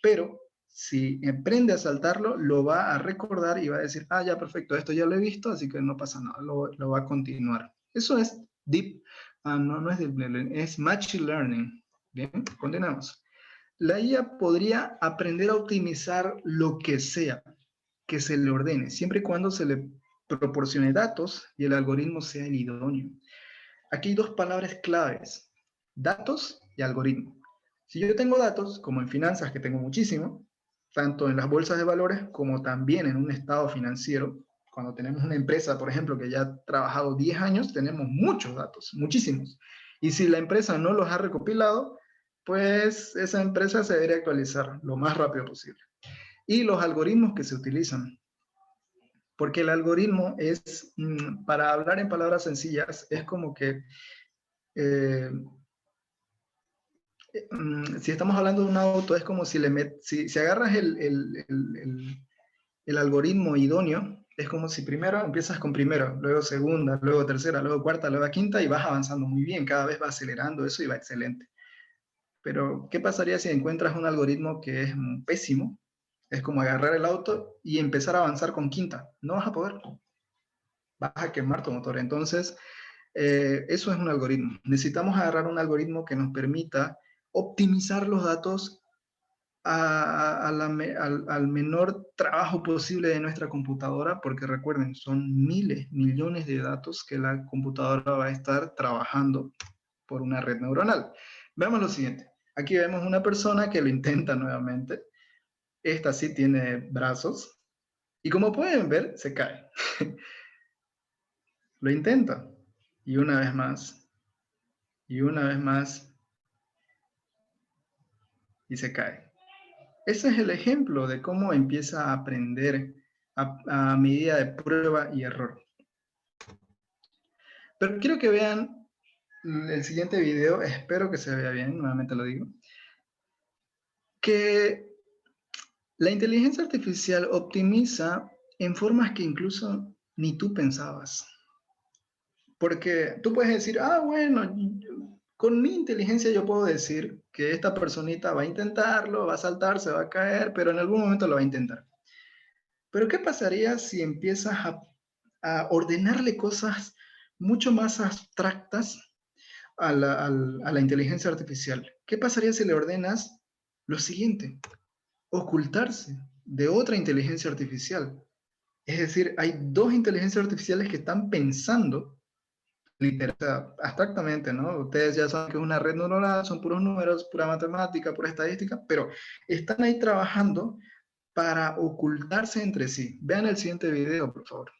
Pero si aprende a saltarlo, lo va a recordar y va a decir, ah, ya, perfecto, esto ya lo he visto, así que no pasa nada, lo va a continuar. Eso es deep, no es deep learning, es machine learning. Bien, continuamos. La IA podría aprender a optimizar lo que sea que se le ordene, siempre y cuando se le proporcione datos y el algoritmo sea el idóneo. Aquí hay 2 palabras claves, datos y algoritmo. Si yo tengo datos, como en finanzas, que tengo muchísimo, tanto en las bolsas de valores como también en un estado financiero, cuando tenemos una empresa, por ejemplo, que ya ha trabajado 10 años, tenemos muchos datos, muchísimos. Y si la empresa no los ha recopilado, pues esa empresa se debería actualizar lo más rápido posible. Y los algoritmos que se utilizan, porque el algoritmo es, para hablar en palabras sencillas, es como que si estamos hablando de un auto, es como si si agarras el algoritmo idóneo, es como si primero empiezas con primero, luego segunda, luego tercera, luego cuarta, luego quinta y vas avanzando muy bien, cada vez va acelerando eso y va excelente. Pero, ¿qué pasaría si encuentras un algoritmo que es pésimo? Es como agarrar el auto y empezar a avanzar con quinta. No vas a poder. Vas a quemar tu motor. Entonces, eso es un algoritmo. Necesitamos agarrar un algoritmo que nos permita optimizar los datos al menor trabajo posible de nuestra computadora, porque recuerden, son miles, millones de datos que la computadora va a estar trabajando por una red neuronal. Veamos lo siguiente. Aquí vemos una persona que lo intenta nuevamente. Esta sí tiene brazos. Y como pueden ver, se cae. Lo intenta. Y una vez más. Y una vez más. Y se cae. Ese es el ejemplo de cómo empieza a aprender a medida de prueba y error. Pero quiero que vean el siguiente video, espero que se vea bien, nuevamente lo digo, que la inteligencia artificial optimiza en formas que incluso ni tú pensabas. Porque tú puedes decir, ah, bueno, con mi inteligencia yo puedo decir que esta personita va a intentarlo, va a saltar, se va a caer, pero en algún momento lo va a intentar. Pero ¿qué pasaría si empiezas a ordenarle cosas mucho más abstractas a la inteligencia artificial? ¿Qué pasaría si le ordenas lo siguiente? Ocultarse de otra inteligencia artificial. Es decir, hay dos inteligencias artificiales que están pensando literal, o sea, abstractamente, ¿no? Ustedes ya saben que es una red neuronal, son puros números, pura matemática, pura estadística, pero están ahí trabajando para ocultarse entre sí. Vean el siguiente video, por favor.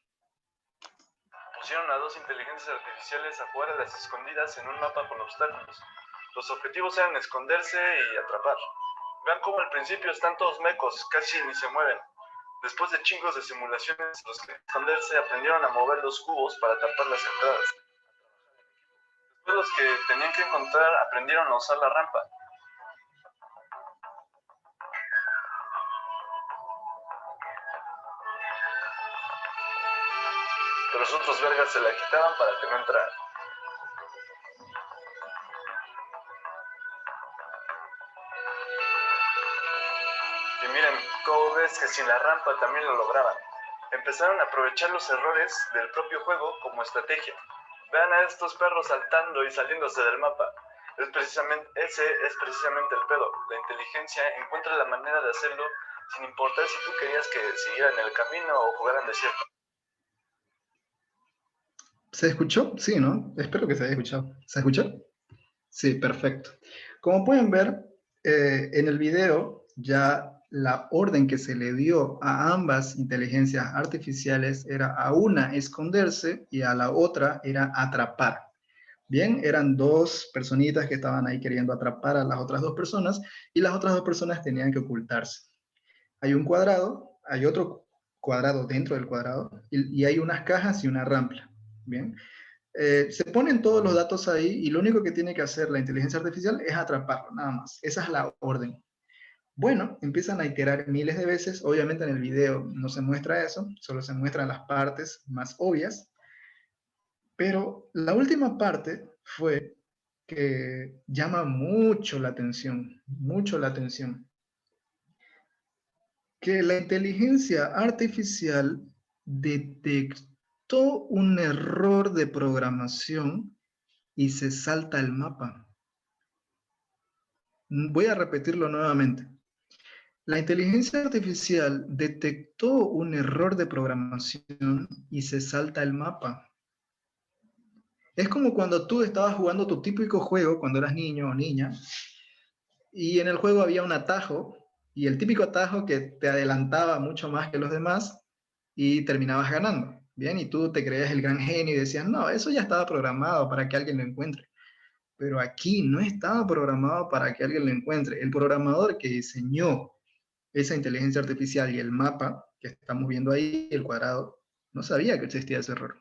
Pusieron a dos inteligencias artificiales a jugar a las escondidas en un mapa con obstáculos. Los objetivos eran esconderse y atrapar. Vean cómo al principio están todos mecos, casi ni se mueven. Después de chingos de simulaciones, los que esconderse aprendieron a mover los cubos para tapar las entradas. Después los que tenían que encontrar aprendieron a usar la rampa. Pero los otros vergas se la quitaban para que no entraran. Y miren, cómo ves que sin la rampa también lo lograban. Empezaron a aprovechar los errores del propio juego como estrategia. Vean a estos perros saltando y saliéndose del mapa. Ese es precisamente el pedo. La inteligencia encuentra la manera de hacerlo sin importar si tú querías que siguieran el camino o jugaran desierto. ¿Se escuchó? Sí, ¿no? Espero que se haya escuchado. ¿Se escuchó? Sí, perfecto. Como pueden ver, en el video ya la orden que se le dio a ambas inteligencias artificiales era a una esconderse y a la otra era atrapar. Bien, eran dos personitas que estaban ahí queriendo atrapar a las otras dos personas y las otras dos personas tenían que ocultarse. Hay un cuadrado, hay otro cuadrado dentro del cuadrado y hay unas cajas y una rampa. Bien, se ponen todos los datos ahí y lo único que tiene que hacer la inteligencia artificial es atraparlo, nada más. Esa es la orden. Bueno, empiezan a iterar miles de veces. Obviamente en el video no se muestra eso, solo se muestran las partes más obvias. Pero la última parte fue que llama mucho la atención, que la inteligencia artificial detectó un error de programación y se salta el mapa. Voy a repetirlo nuevamente. La inteligencia artificial detectó un error de programación y se salta el mapa. Es como cuando tú estabas jugando tu típico juego cuando eras niño o niña y en el juego había un atajo y el típico atajo que te adelantaba mucho más que los demás y terminabas ganando. Bien, y tú te creías el gran genio y decías, no, eso ya estaba programado para que alguien lo encuentre. Pero aquí no estaba programado para que alguien lo encuentre. El programador que diseñó esa inteligencia artificial y el mapa que estamos viendo ahí, el cuadrado, no sabía que existía ese error.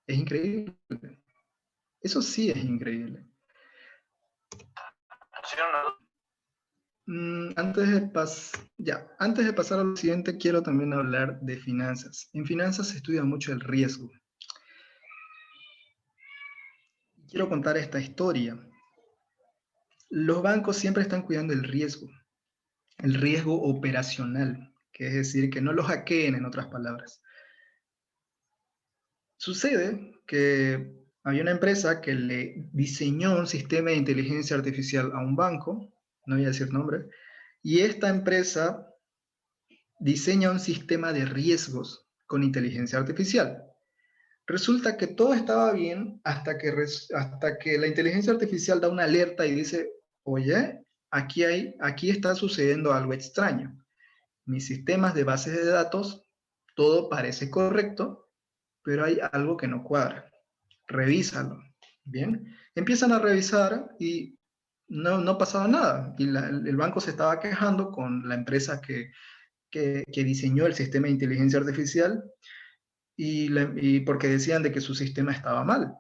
Es increíble. Eso sí es increíble. Antes de pasar a lo siguiente, quiero también hablar de finanzas. En finanzas se estudia mucho el riesgo. Quiero contar esta historia. Los bancos siempre están cuidando el riesgo operacional, que es decir, que no los hackeen, en otras palabras. Sucede que había una empresa que le diseñó un sistema de inteligencia artificial a un banco, no voy a decir nombre, y esta empresa diseña un sistema de riesgos con inteligencia artificial. Resulta que todo estaba bien hasta que la inteligencia artificial da una alerta y dice, oye, aquí está sucediendo algo extraño. Mis sistemas de bases de datos, todo parece correcto, pero hay algo que no cuadra. Revísalo. Bien, empiezan a revisar y no pasaba nada. Y el banco se estaba quejando con la empresa que diseñó el sistema de inteligencia artificial y porque decían de que su sistema estaba mal.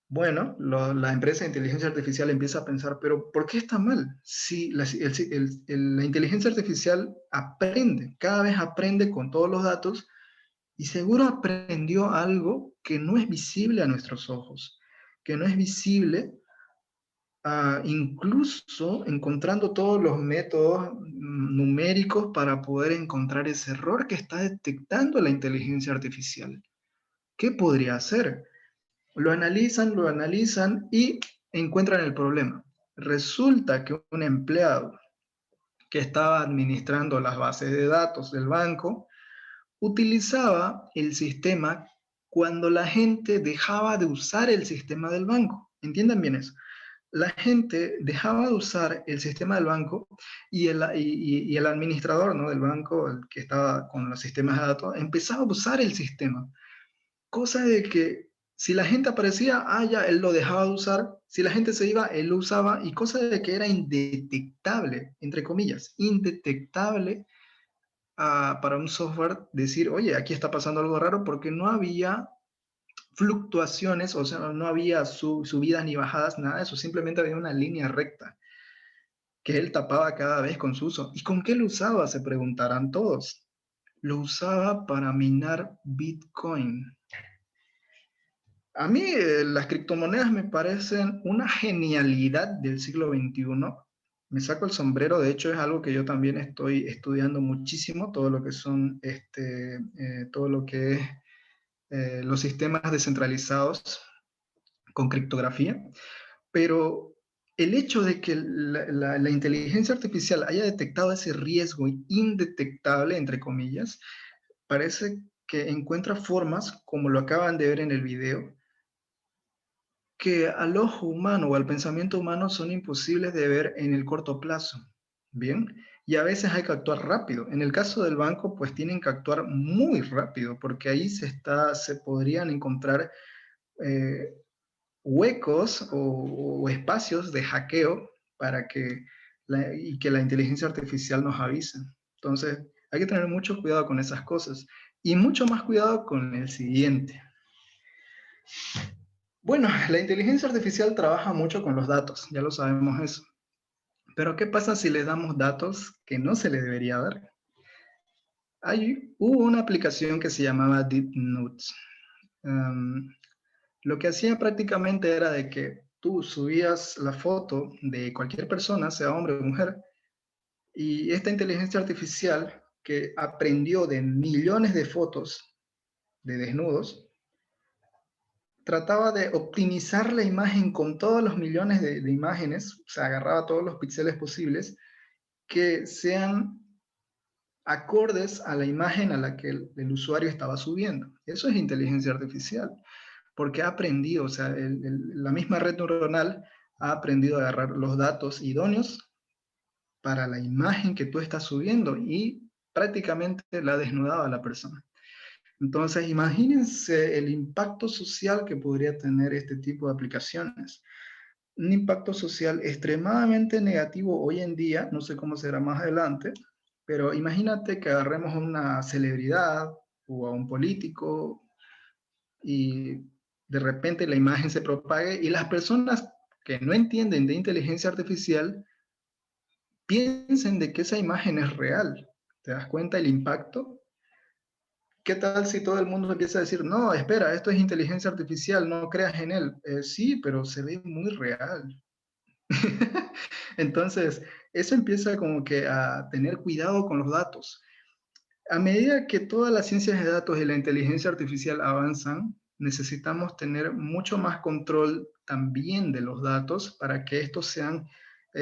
Bueno, la empresa de inteligencia artificial empieza a pensar, pero ¿por qué está mal? Si la inteligencia artificial aprende, cada vez aprende con todos los datos y seguro aprendió algo que no es visible a nuestros ojos. que no es visible, incluso encontrando todos los métodos numéricos para poder encontrar ese error que está detectando la inteligencia artificial. ¿Qué podría hacer? Lo analizan y encuentran el problema. Resulta que un empleado que estaba administrando las bases de datos del banco utilizaba el sistema cuando la gente dejaba de usar el sistema del banco. ¿Entiendan bien eso? La gente dejaba de usar el sistema del banco y el administrador, ¿no?, del banco, el que estaba con los sistemas de datos, empezaba a usar el sistema. Cosa de que si la gente aparecía, ya, él lo dejaba de usar. Si la gente se iba, él lo usaba. Y cosa de que era indetectable, entre comillas, indetectable para un software decir, oye, aquí está pasando algo raro, porque no había fluctuaciones, o sea, no había subidas ni bajadas, nada de eso, simplemente había una línea recta que él tapaba cada vez con su uso. ¿Y con qué lo usaba? Se preguntarán todos. Lo usaba para minar Bitcoin. A mí las criptomonedas me parecen una genialidad del siglo XXI. Me saco el sombrero, de hecho es algo que yo también estoy estudiando muchísimo, todo lo que son, todo lo que es los sistemas descentralizados con criptografía, pero el hecho de que la inteligencia artificial haya detectado ese riesgo indetectable, entre comillas, parece que encuentra formas, como lo acaban de ver en el video, que al ojo humano o al pensamiento humano son imposibles de ver en el corto plazo. Bien, y a veces hay que actuar rápido. En el caso del banco, pues tienen que actuar muy rápido, porque ahí se podrían encontrar eh, huecos o espacios de hackeo para que y que la inteligencia artificial nos avise. Entonces, hay que tener mucho cuidado con esas cosas y mucho más cuidado con el siguiente. Bueno, la inteligencia artificial trabaja mucho con los datos, ya lo sabemos eso. Pero ¿qué pasa si le damos datos que no se le debería dar? Hubo una aplicación que se llamaba DeepNotes. Lo que hacía prácticamente era de que tú subías la foto de cualquier persona, sea hombre o mujer, y esta inteligencia artificial que aprendió de millones de fotos de desnudos, trataba de optimizar la imagen con todos los millones de imágenes, o sea, agarraba todos los píxeles posibles que sean acordes a la imagen a la que el usuario estaba subiendo. Eso es inteligencia artificial, porque ha aprendido, o sea, la misma red neuronal ha aprendido a agarrar los datos idóneos para la imagen que tú estás subiendo y prácticamente la ha desnudado a la persona. Entonces, imagínense el impacto social que podría tener este tipo de aplicaciones. Un impacto social extremadamente negativo hoy en día, no sé cómo será más adelante, pero imagínate que agarremos a una celebridad o a un político y de repente la imagen se propague y las personas que no entienden de inteligencia artificial piensen de que esa imagen es real. ¿Te das cuenta el impacto? ¿Qué tal si todo el mundo empieza a decir, no, espera, esto es inteligencia artificial, no creas en él? Sí, pero se ve muy real. Entonces, eso empieza como que a tener cuidado con los datos. A medida que todas las ciencias de datos y la inteligencia artificial avanzan, necesitamos tener mucho más control también de los datos para que estos sean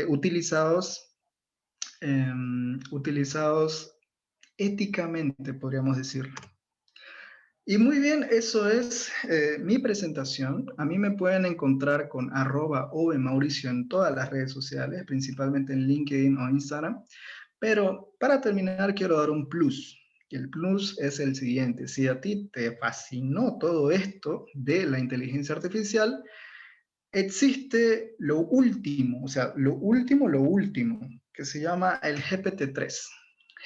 utilizados éticamente, podríamos decir. Y muy bien, eso es mi presentación. A mí me pueden encontrar con @ovemauricio en todas las redes sociales, principalmente en LinkedIn o Instagram. Pero para terminar, quiero dar un plus. El plus es el siguiente. Si a ti te fascinó todo esto de la inteligencia artificial, existe lo último, o sea, lo último, que se llama el GPT-3.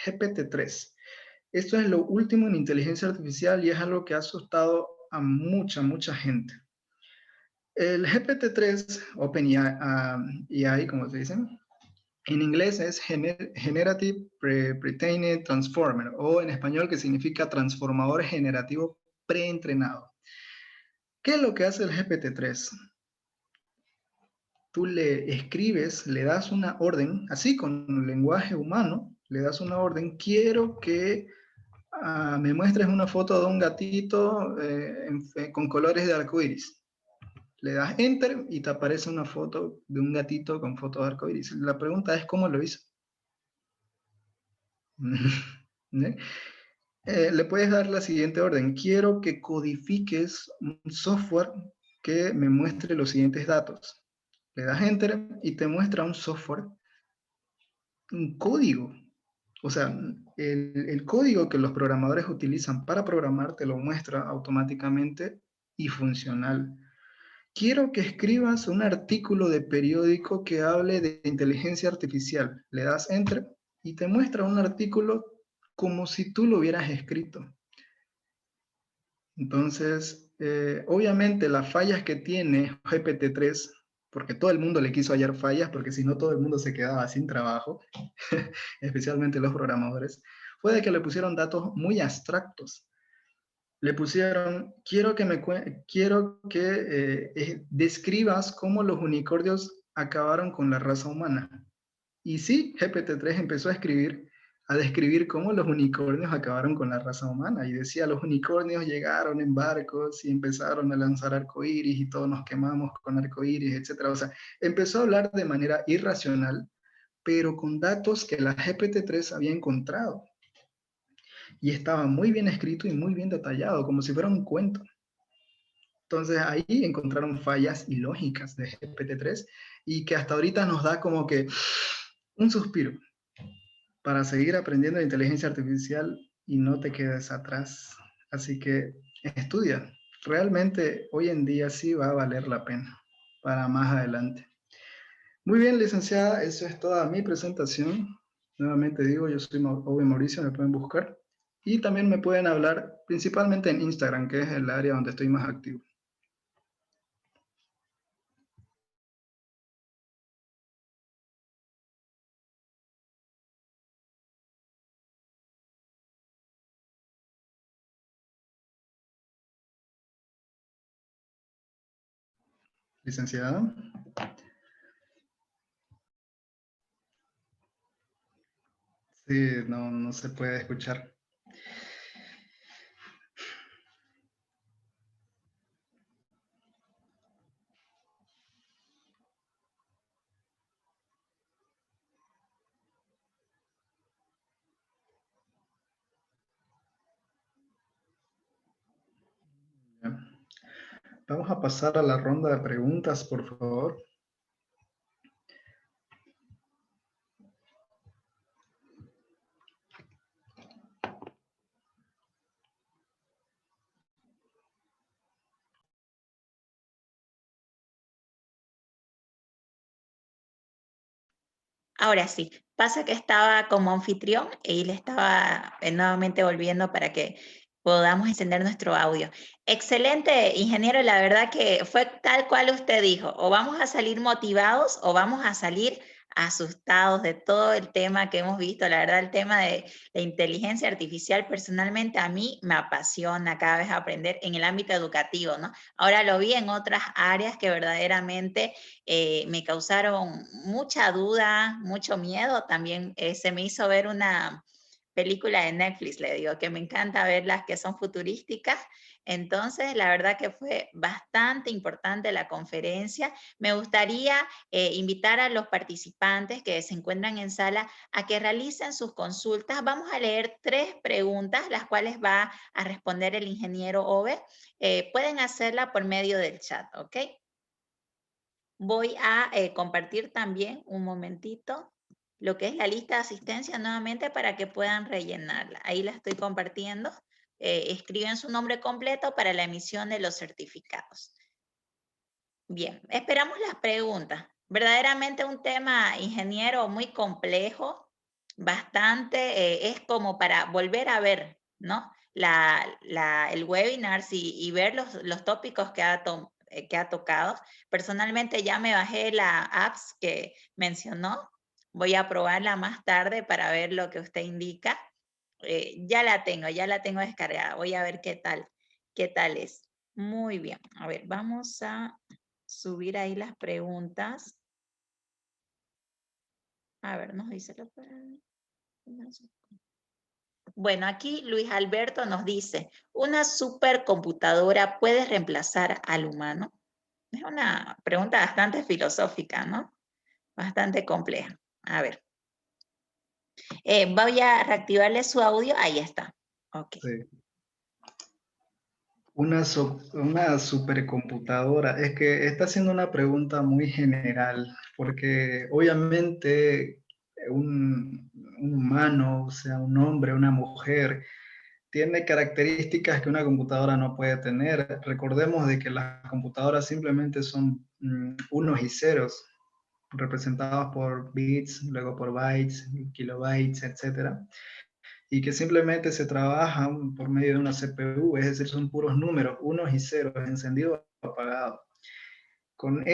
GPT-3. Esto es lo último en inteligencia artificial y es algo que ha asustado a mucha gente. El GPT-3, OpenAI, como se dice, en inglés es Generative Pre-trained Transformer, o en español que significa transformador generativo preentrenado. ¿Qué es lo que hace el GPT-3? tú le escribes, le das una orden, así con un lenguaje humano, le das una orden, quiero que me muestres una foto de un gatito con colores de arcoíris. Le das enter y te aparece una foto de un gatito con fotos de arcoíris. La pregunta es, ¿cómo lo hizo? ¿Eh? Le puedes dar la siguiente orden. Quiero que codifiques un software que me muestre los siguientes datos. Le das enter y te muestra un software, un código. O sea, el código que los programadores utilizan para programar te lo muestra automáticamente y funcional. Quiero que escribas un artículo de periódico que hable de inteligencia artificial. Le das enter y te muestra un artículo como si tú lo hubieras escrito. Entonces, obviamente las fallas que tiene GPT-3, porque todo el mundo le quiso hallar fallas, porque si no todo el mundo se quedaba sin trabajo, especialmente los programadores, fue de que le pusieron datos muy abstractos. Le pusieron, quiero que describas cómo los unicornios acabaron con la raza humana. Y sí, GPT-3 empezó a describir cómo los unicornios acabaron con la raza humana. Y decía, los unicornios llegaron en barcos y empezaron a lanzar arcoíris y todos nos quemamos con arcoíris, etc. O sea, empezó a hablar de manera irracional, pero con datos que la GPT-3 había encontrado. Y estaba muy bien escrito y muy bien detallado, como si fuera un cuento. Entonces ahí encontraron fallas ilógicas de GPT-3 y que hasta ahorita nos da como que un suspiro para seguir aprendiendo de inteligencia artificial y no te quedes atrás. Así que estudia. Realmente hoy en día sí va a valer la pena para más adelante. Muy bien, licenciada, eso es toda mi presentación. Nuevamente digo, yo soy Owen Mauricio, me pueden buscar. Y también me pueden hablar principalmente en Instagram, que es el área donde estoy más activo. Licenciada. Sí, no se puede escuchar. Vamos a pasar a la ronda de preguntas, por favor. Ahora sí, pasa que estaba como anfitrión y le estaba nuevamente volviendo para que podamos encender nuestro audio. Excelente, ingeniero, la verdad que fue tal cual usted dijo, o vamos a salir motivados o vamos a salir asustados de todo el tema que hemos visto. La verdad, el tema de la inteligencia artificial personalmente a mí me apasiona cada vez aprender en el ámbito educativo, ¿no? Ahora lo vi en otras áreas que verdaderamente me causaron mucha duda, mucho miedo. También se me hizo ver una película de Netflix, le digo, que me encanta ver las que son futurísticas. Entonces, la verdad que fue bastante importante la conferencia. Me gustaría invitar a los participantes que se encuentran en sala a que realicen sus consultas. Vamos a leer 3 preguntas, las cuales va a responder el ingeniero Ove. Pueden hacerla por medio del chat, ¿ok? Voy a compartir también un momentito lo que es la lista de asistencia nuevamente para que puedan rellenarla. Ahí la estoy compartiendo. Escriben su nombre completo para la emisión de los certificados. Bien, esperamos las preguntas. Verdaderamente un tema, ingeniero, muy complejo, bastante, es como para volver a ver, ¿no? El webinar y ver los tópicos que ha tocado. Personalmente ya me bajé la apps que mencionó. Voy a probarla más tarde para ver lo que usted indica. Ya la tengo descargada. Voy a ver qué tal es. Muy bien. A ver, vamos a subir ahí las preguntas. A ver, nos dice bueno, aquí Luis Alberto nos dice, ¿una supercomputadora puede reemplazar al humano? Es una pregunta bastante filosófica, ¿no? Bastante compleja. A ver. Voy a reactivarle su audio. Ahí está. Ok. Sí. Una supercomputadora. Es que está haciendo una pregunta muy general, porque obviamente un humano, o sea, un hombre, una mujer, tiene características que una computadora no puede tener. Recordemos de que las computadoras simplemente son unos y ceros, representados por bits, luego por bytes, kilobytes, etcétera, y que simplemente se trabajan por medio de una CPU, es decir, son puros números, unos y ceros, encendido o apagado. Con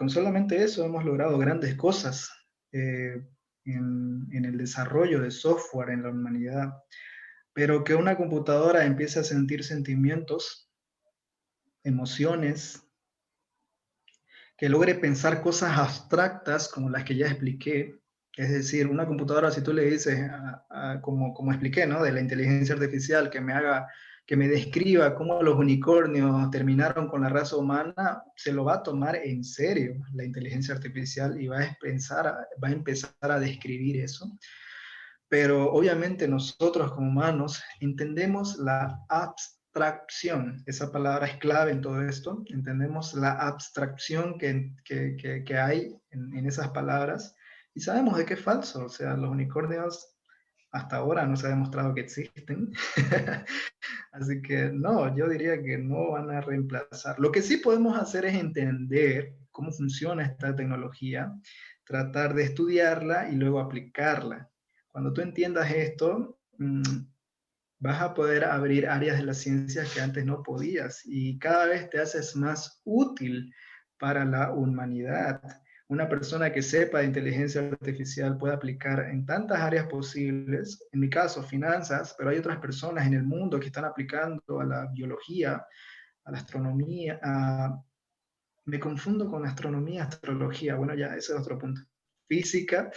solamente eso hemos logrado grandes cosas en el desarrollo de software en la humanidad, pero que una computadora empiece a sentir sentimientos, emociones, que logre pensar cosas abstractas como las que ya expliqué. Es decir, una computadora, si tú le dices, como expliqué, ¿no? De la inteligencia artificial, que me describa cómo los unicornios terminaron con la raza humana, se lo va a tomar en serio la inteligencia artificial y va a empezar a describir eso. Pero obviamente nosotros como humanos entendemos la abstracción, esa palabra es clave en todo esto, entendemos la abstracción que hay en esas palabras y sabemos de que es falso, o sea, los unicornios hasta ahora no se ha demostrado que existen, así que no, yo diría que no van a reemplazar. Lo que sí podemos hacer es entender cómo funciona esta tecnología, tratar de estudiarla y luego aplicarla. Cuando tú entiendas esto, vas a poder abrir áreas de la ciencia que antes no podías y cada vez te haces más útil para la humanidad. Una persona que sepa de inteligencia artificial puede aplicar en tantas áreas posibles, en mi caso finanzas, pero hay otras personas en el mundo que están aplicando a la biología, a la astronomía, me confundo con astronomía, astrología, bueno ya, ese es otro punto, física,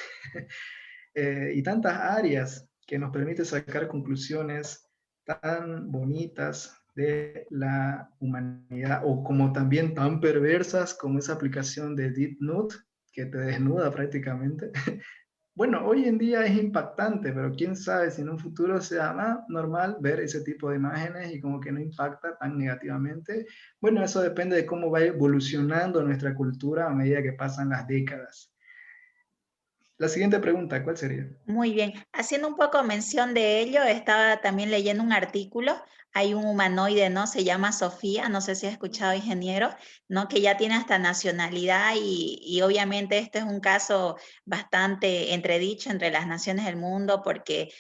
y tantas áreas que nos permite sacar conclusiones tan bonitas de la humanidad o como también tan perversas como esa aplicación de Deep Note que te desnuda prácticamente. Bueno, hoy en día es impactante, pero quién sabe si en un futuro sea más normal ver ese tipo de imágenes y como que no impacta tan negativamente. Bueno, eso depende de cómo va evolucionando nuestra cultura a medida que pasan las décadas. La siguiente pregunta, ¿cuál sería? Muy bien. Haciendo un poco mención de ello, estaba también leyendo un artículo. Hay un humanoide, ¿no? Se llama Sofía, no sé si has escuchado, ingeniero, ¿no? Que ya tiene hasta nacionalidad y obviamente este es un caso bastante entredicho entre las naciones del mundo porque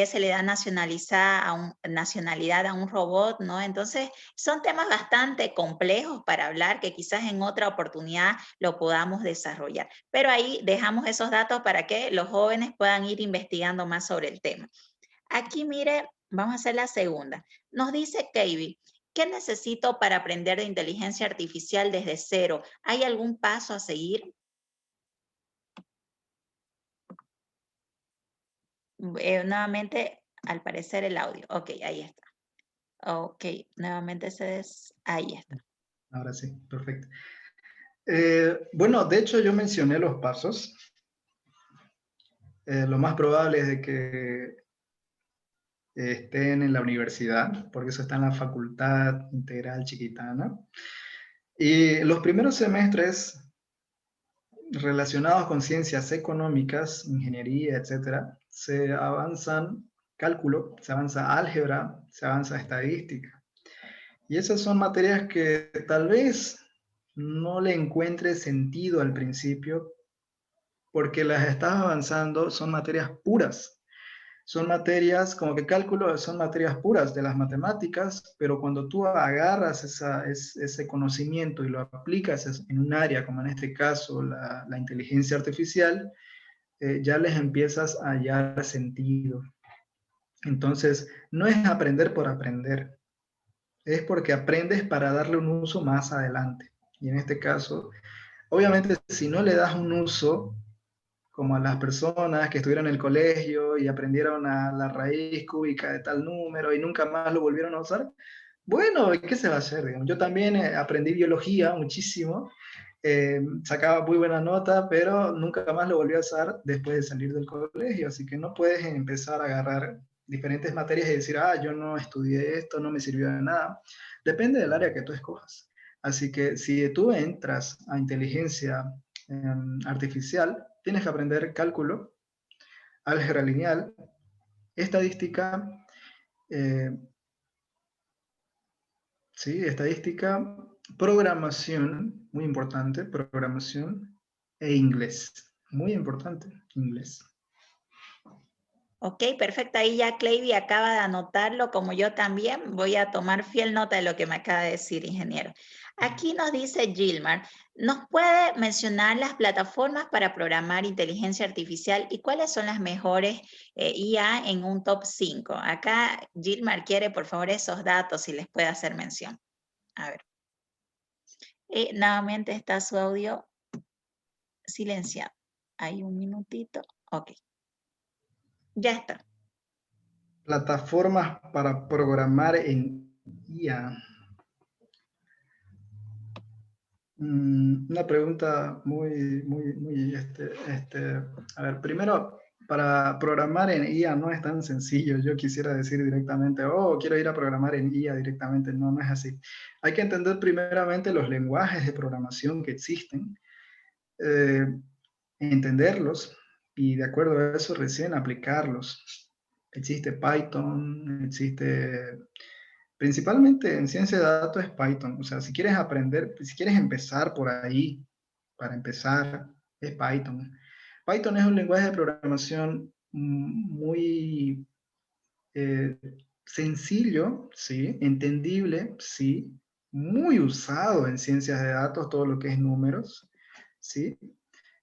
se le da nacionalidad a un robot, ¿no? Entonces, son temas bastante complejos para hablar que quizás en otra oportunidad lo podamos desarrollar. Pero ahí dejamos esos datos para que los jóvenes puedan ir investigando más sobre el tema. Aquí, mire, vamos a hacer la segunda. Nos dice Kevin, ¿qué necesito para aprender de inteligencia artificial desde cero? ¿Hay algún paso a seguir? Nuevamente, al parecer el audio. Ok, ahí está. Ok, nuevamente ahí está. Ahora sí, perfecto. Bueno, de hecho yo mencioné los pasos. Lo más probable es de que estén en la universidad, porque eso está en la Facultad Integral Chiquitana. Y los primeros semestres relacionados con ciencias económicas, ingeniería, etcétera, se avanzan cálculo, se avanza álgebra, se avanza estadística. Y esas son materias que tal vez no le encuentre sentido al principio, porque las estás avanzando, son materias puras. Son materias, como que cálculo, son materias puras de las matemáticas, pero cuando tú agarras ese conocimiento y lo aplicas en un área, como en este caso la inteligencia artificial, ya les empiezas a hallar sentido. Entonces, no es aprender por aprender, es porque aprendes para darle un uso más adelante. Y en este caso, obviamente, si no le das un uso, como a las personas que estuvieron en el colegio y aprendieron a la raíz cúbica de tal número y nunca más lo volvieron a usar. Bueno, ¿qué se va a hacer? Digamos? Yo también aprendí biología muchísimo, sacaba muy buena nota, pero nunca más lo volví a usar después de salir del colegio, así que no puedes empezar a agarrar diferentes materias y decir, ah, yo no estudié esto, no me sirvió de nada. Depende del área que tú escojas. Así que si tú entras a inteligencia artificial, tienes que aprender cálculo, álgebra lineal, estadística, eh, sí, estadística, programación, muy importante, programación e inglés, muy importante, inglés. Ok, perfecto. Ahí ya Clavy acaba de anotarlo, como yo también. Voy a tomar fiel nota de lo que me acaba de decir, ingeniero. Aquí nos dice Gilmar, ¿nos puede mencionar las plataformas para programar inteligencia artificial y cuáles son las mejores IA en un top 5? Acá Gilmar quiere, por favor, esos datos si les puede hacer mención. A ver. Nuevamente está su audio silenciado. Hay un minutito. Ok. Ya está. Plataformas para programar en IA. Una pregunta muy, a ver, primero, para programar en IA no es tan sencillo. Yo quisiera decir directamente, oh, quiero ir a programar en IA directamente. No, no es así. Hay que entender primeramente los lenguajes de programación que existen, eh, entenderlos y de acuerdo a eso recién aplicarlos. Existe Python, existe principalmente en ciencia de datos es Python. O sea, si quieres aprender, si quieres empezar por ahí, para empezar, es Python. Python es un lenguaje de programación muy eh, sencillo, sí, entendible, sí, muy usado en ciencias de datos, todo lo que es números, sí,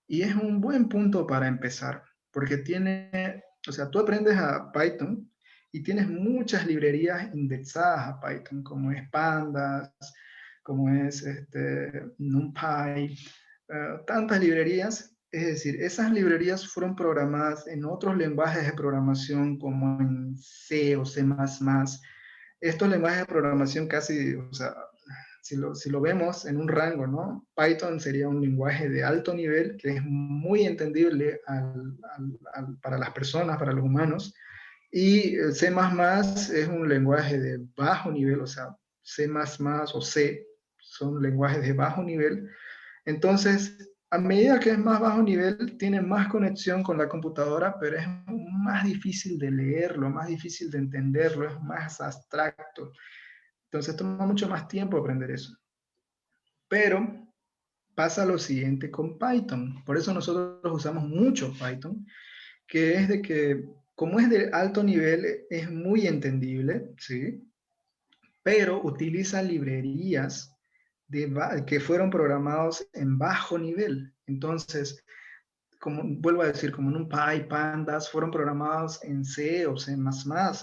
y es un buen punto para empezar, porque tiene, o sea, tú aprendes a Python y tienes muchas librerías indexadas a Python, como es Pandas, como es NumPy, tantas librerías. Es decir, esas librerías fueron programadas en otros lenguajes de programación como en C o C++. Estos lenguajes de programación casi, o sea, si lo vemos en un rango, ¿no? Python sería un lenguaje de alto nivel que es muy entendible para las personas, para los humanos, y C++ es un lenguaje de bajo nivel, o sea, C++ o C son lenguajes de bajo nivel. Entonces, a medida que es más bajo nivel, tiene más conexión con la computadora, pero es más difícil de leerlo, más difícil de entenderlo, es más abstracto. Entonces, toma mucho más tiempo aprender eso. Pero pasa lo siguiente con Python. Por eso nosotros usamos mucho Python, que es de que como es de alto nivel, es muy entendible, ¿sí? Pero utiliza librerías que fueron programados en bajo nivel. Entonces, como vuelvo a decir, como NumPy, Pandas, fueron programados en C o C++.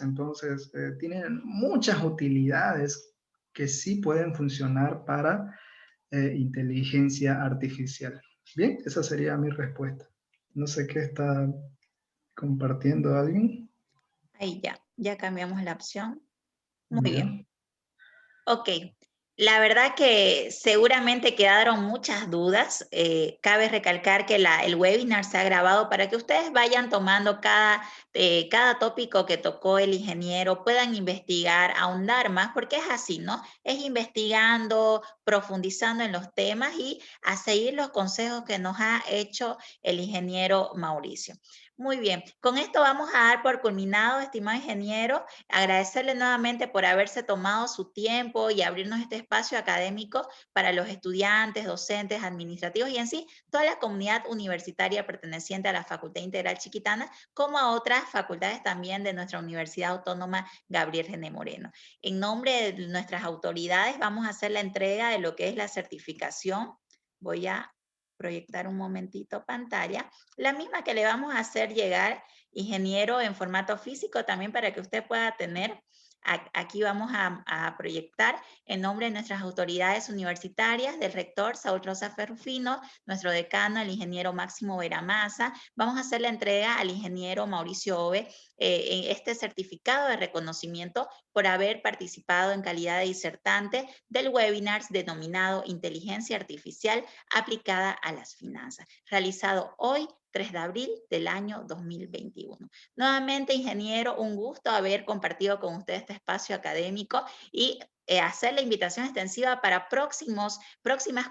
Entonces, tienen muchas utilidades que sí pueden funcionar para inteligencia artificial. Bien, esa sería mi respuesta. No sé qué está compartiendo alguien. Ahí ya cambiamos la opción. Muy bien. Bien. Ok, la verdad que seguramente quedaron muchas dudas. Cabe recalcar que el webinar se ha grabado para que ustedes vayan tomando cada tópico que tocó el ingeniero, puedan investigar, ahondar más, porque es así, ¿no? Es investigando, profundizando en los temas y a seguir los consejos que nos ha hecho el ingeniero Mauricio. Muy bien, con esto vamos a dar por culminado, estimado ingeniero. Agradecerle nuevamente por haberse tomado su tiempo y abrirnos este espacio académico para los estudiantes, docentes, administrativos y en sí toda la comunidad universitaria perteneciente a la Facultad Integral Chiquitana, como a otras facultades también de nuestra Universidad Autónoma Gabriel René Moreno. En nombre de nuestras autoridades vamos a hacer la entrega de lo que es la certificación. Voy a proyectar un momentito pantalla, la misma que le vamos a hacer llegar, ingeniero, en formato físico también para que usted pueda tener Aquí vamos a proyectar en nombre de nuestras autoridades universitarias, del rector Saúl Rosa Ferrufino, nuestro decano, el ingeniero Máximo Veramasa. Vamos a hacer la entrega al ingeniero Mauricio Ove en este certificado de reconocimiento por haber participado en calidad de disertante del webinar denominado Inteligencia Artificial aplicada a las finanzas, realizado hoy, 3 de abril del año 2021. Nuevamente, ingeniero, un gusto haber compartido con usted este espacio académico y hacer la invitación extensiva para próximas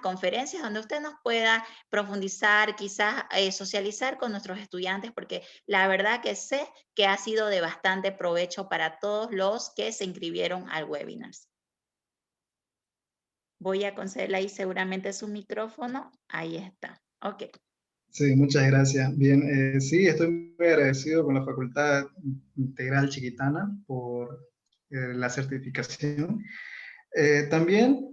conferencias donde usted nos pueda profundizar, quizás socializar con nuestros estudiantes, porque la verdad que sé que ha sido de bastante provecho para todos los que se inscribieron al webinar. Voy a concederle ahí seguramente su micrófono. Ahí está. Ok. Sí, muchas gracias. Bien, sí, estoy muy agradecido con la Facultad Integral Chiquitana por la certificación. También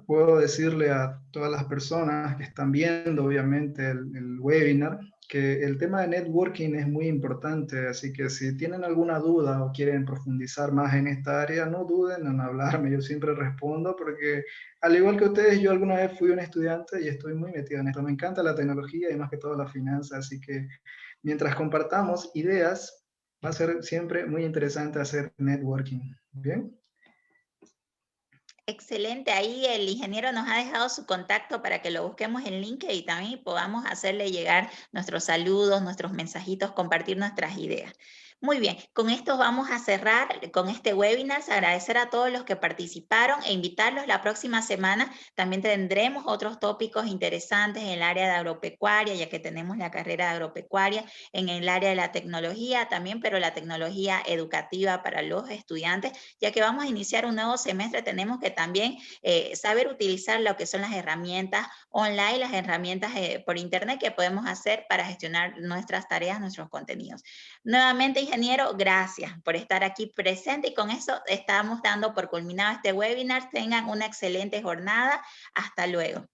puedo decirle a todas las personas que están viendo, obviamente, el webinar, que el tema de networking es muy importante, así que si tienen alguna duda o quieren profundizar más en esta área, no duden en hablarme, yo siempre respondo, porque al igual que ustedes, yo alguna vez fui un estudiante y estoy muy metido en esto. Me encanta la tecnología y más que todo la finanza, así que mientras compartamos ideas, va a ser siempre muy interesante hacer networking. ¿Bien? Excelente, ahí el ingeniero nos ha dejado su contacto para que lo busquemos en LinkedIn y también podamos hacerle llegar nuestros saludos, nuestros mensajitos, compartir nuestras ideas. Muy bien, con esto vamos a cerrar con este webinar. Agradecer a todos los que participaron e invitarlos la próxima semana. También tendremos otros tópicos interesantes en el área de agropecuaria, ya que tenemos la carrera de agropecuaria, en el área de la tecnología también, pero la tecnología educativa para los estudiantes, ya que vamos a iniciar un nuevo semestre, tenemos que también saber utilizar lo que son las herramientas online, las herramientas por internet que podemos hacer para gestionar nuestras tareas, nuestros contenidos. Nuevamente, ingeniero, gracias por estar aquí presente y con eso estamos dando por culminado este webinar. Tengan una excelente jornada. Hasta luego.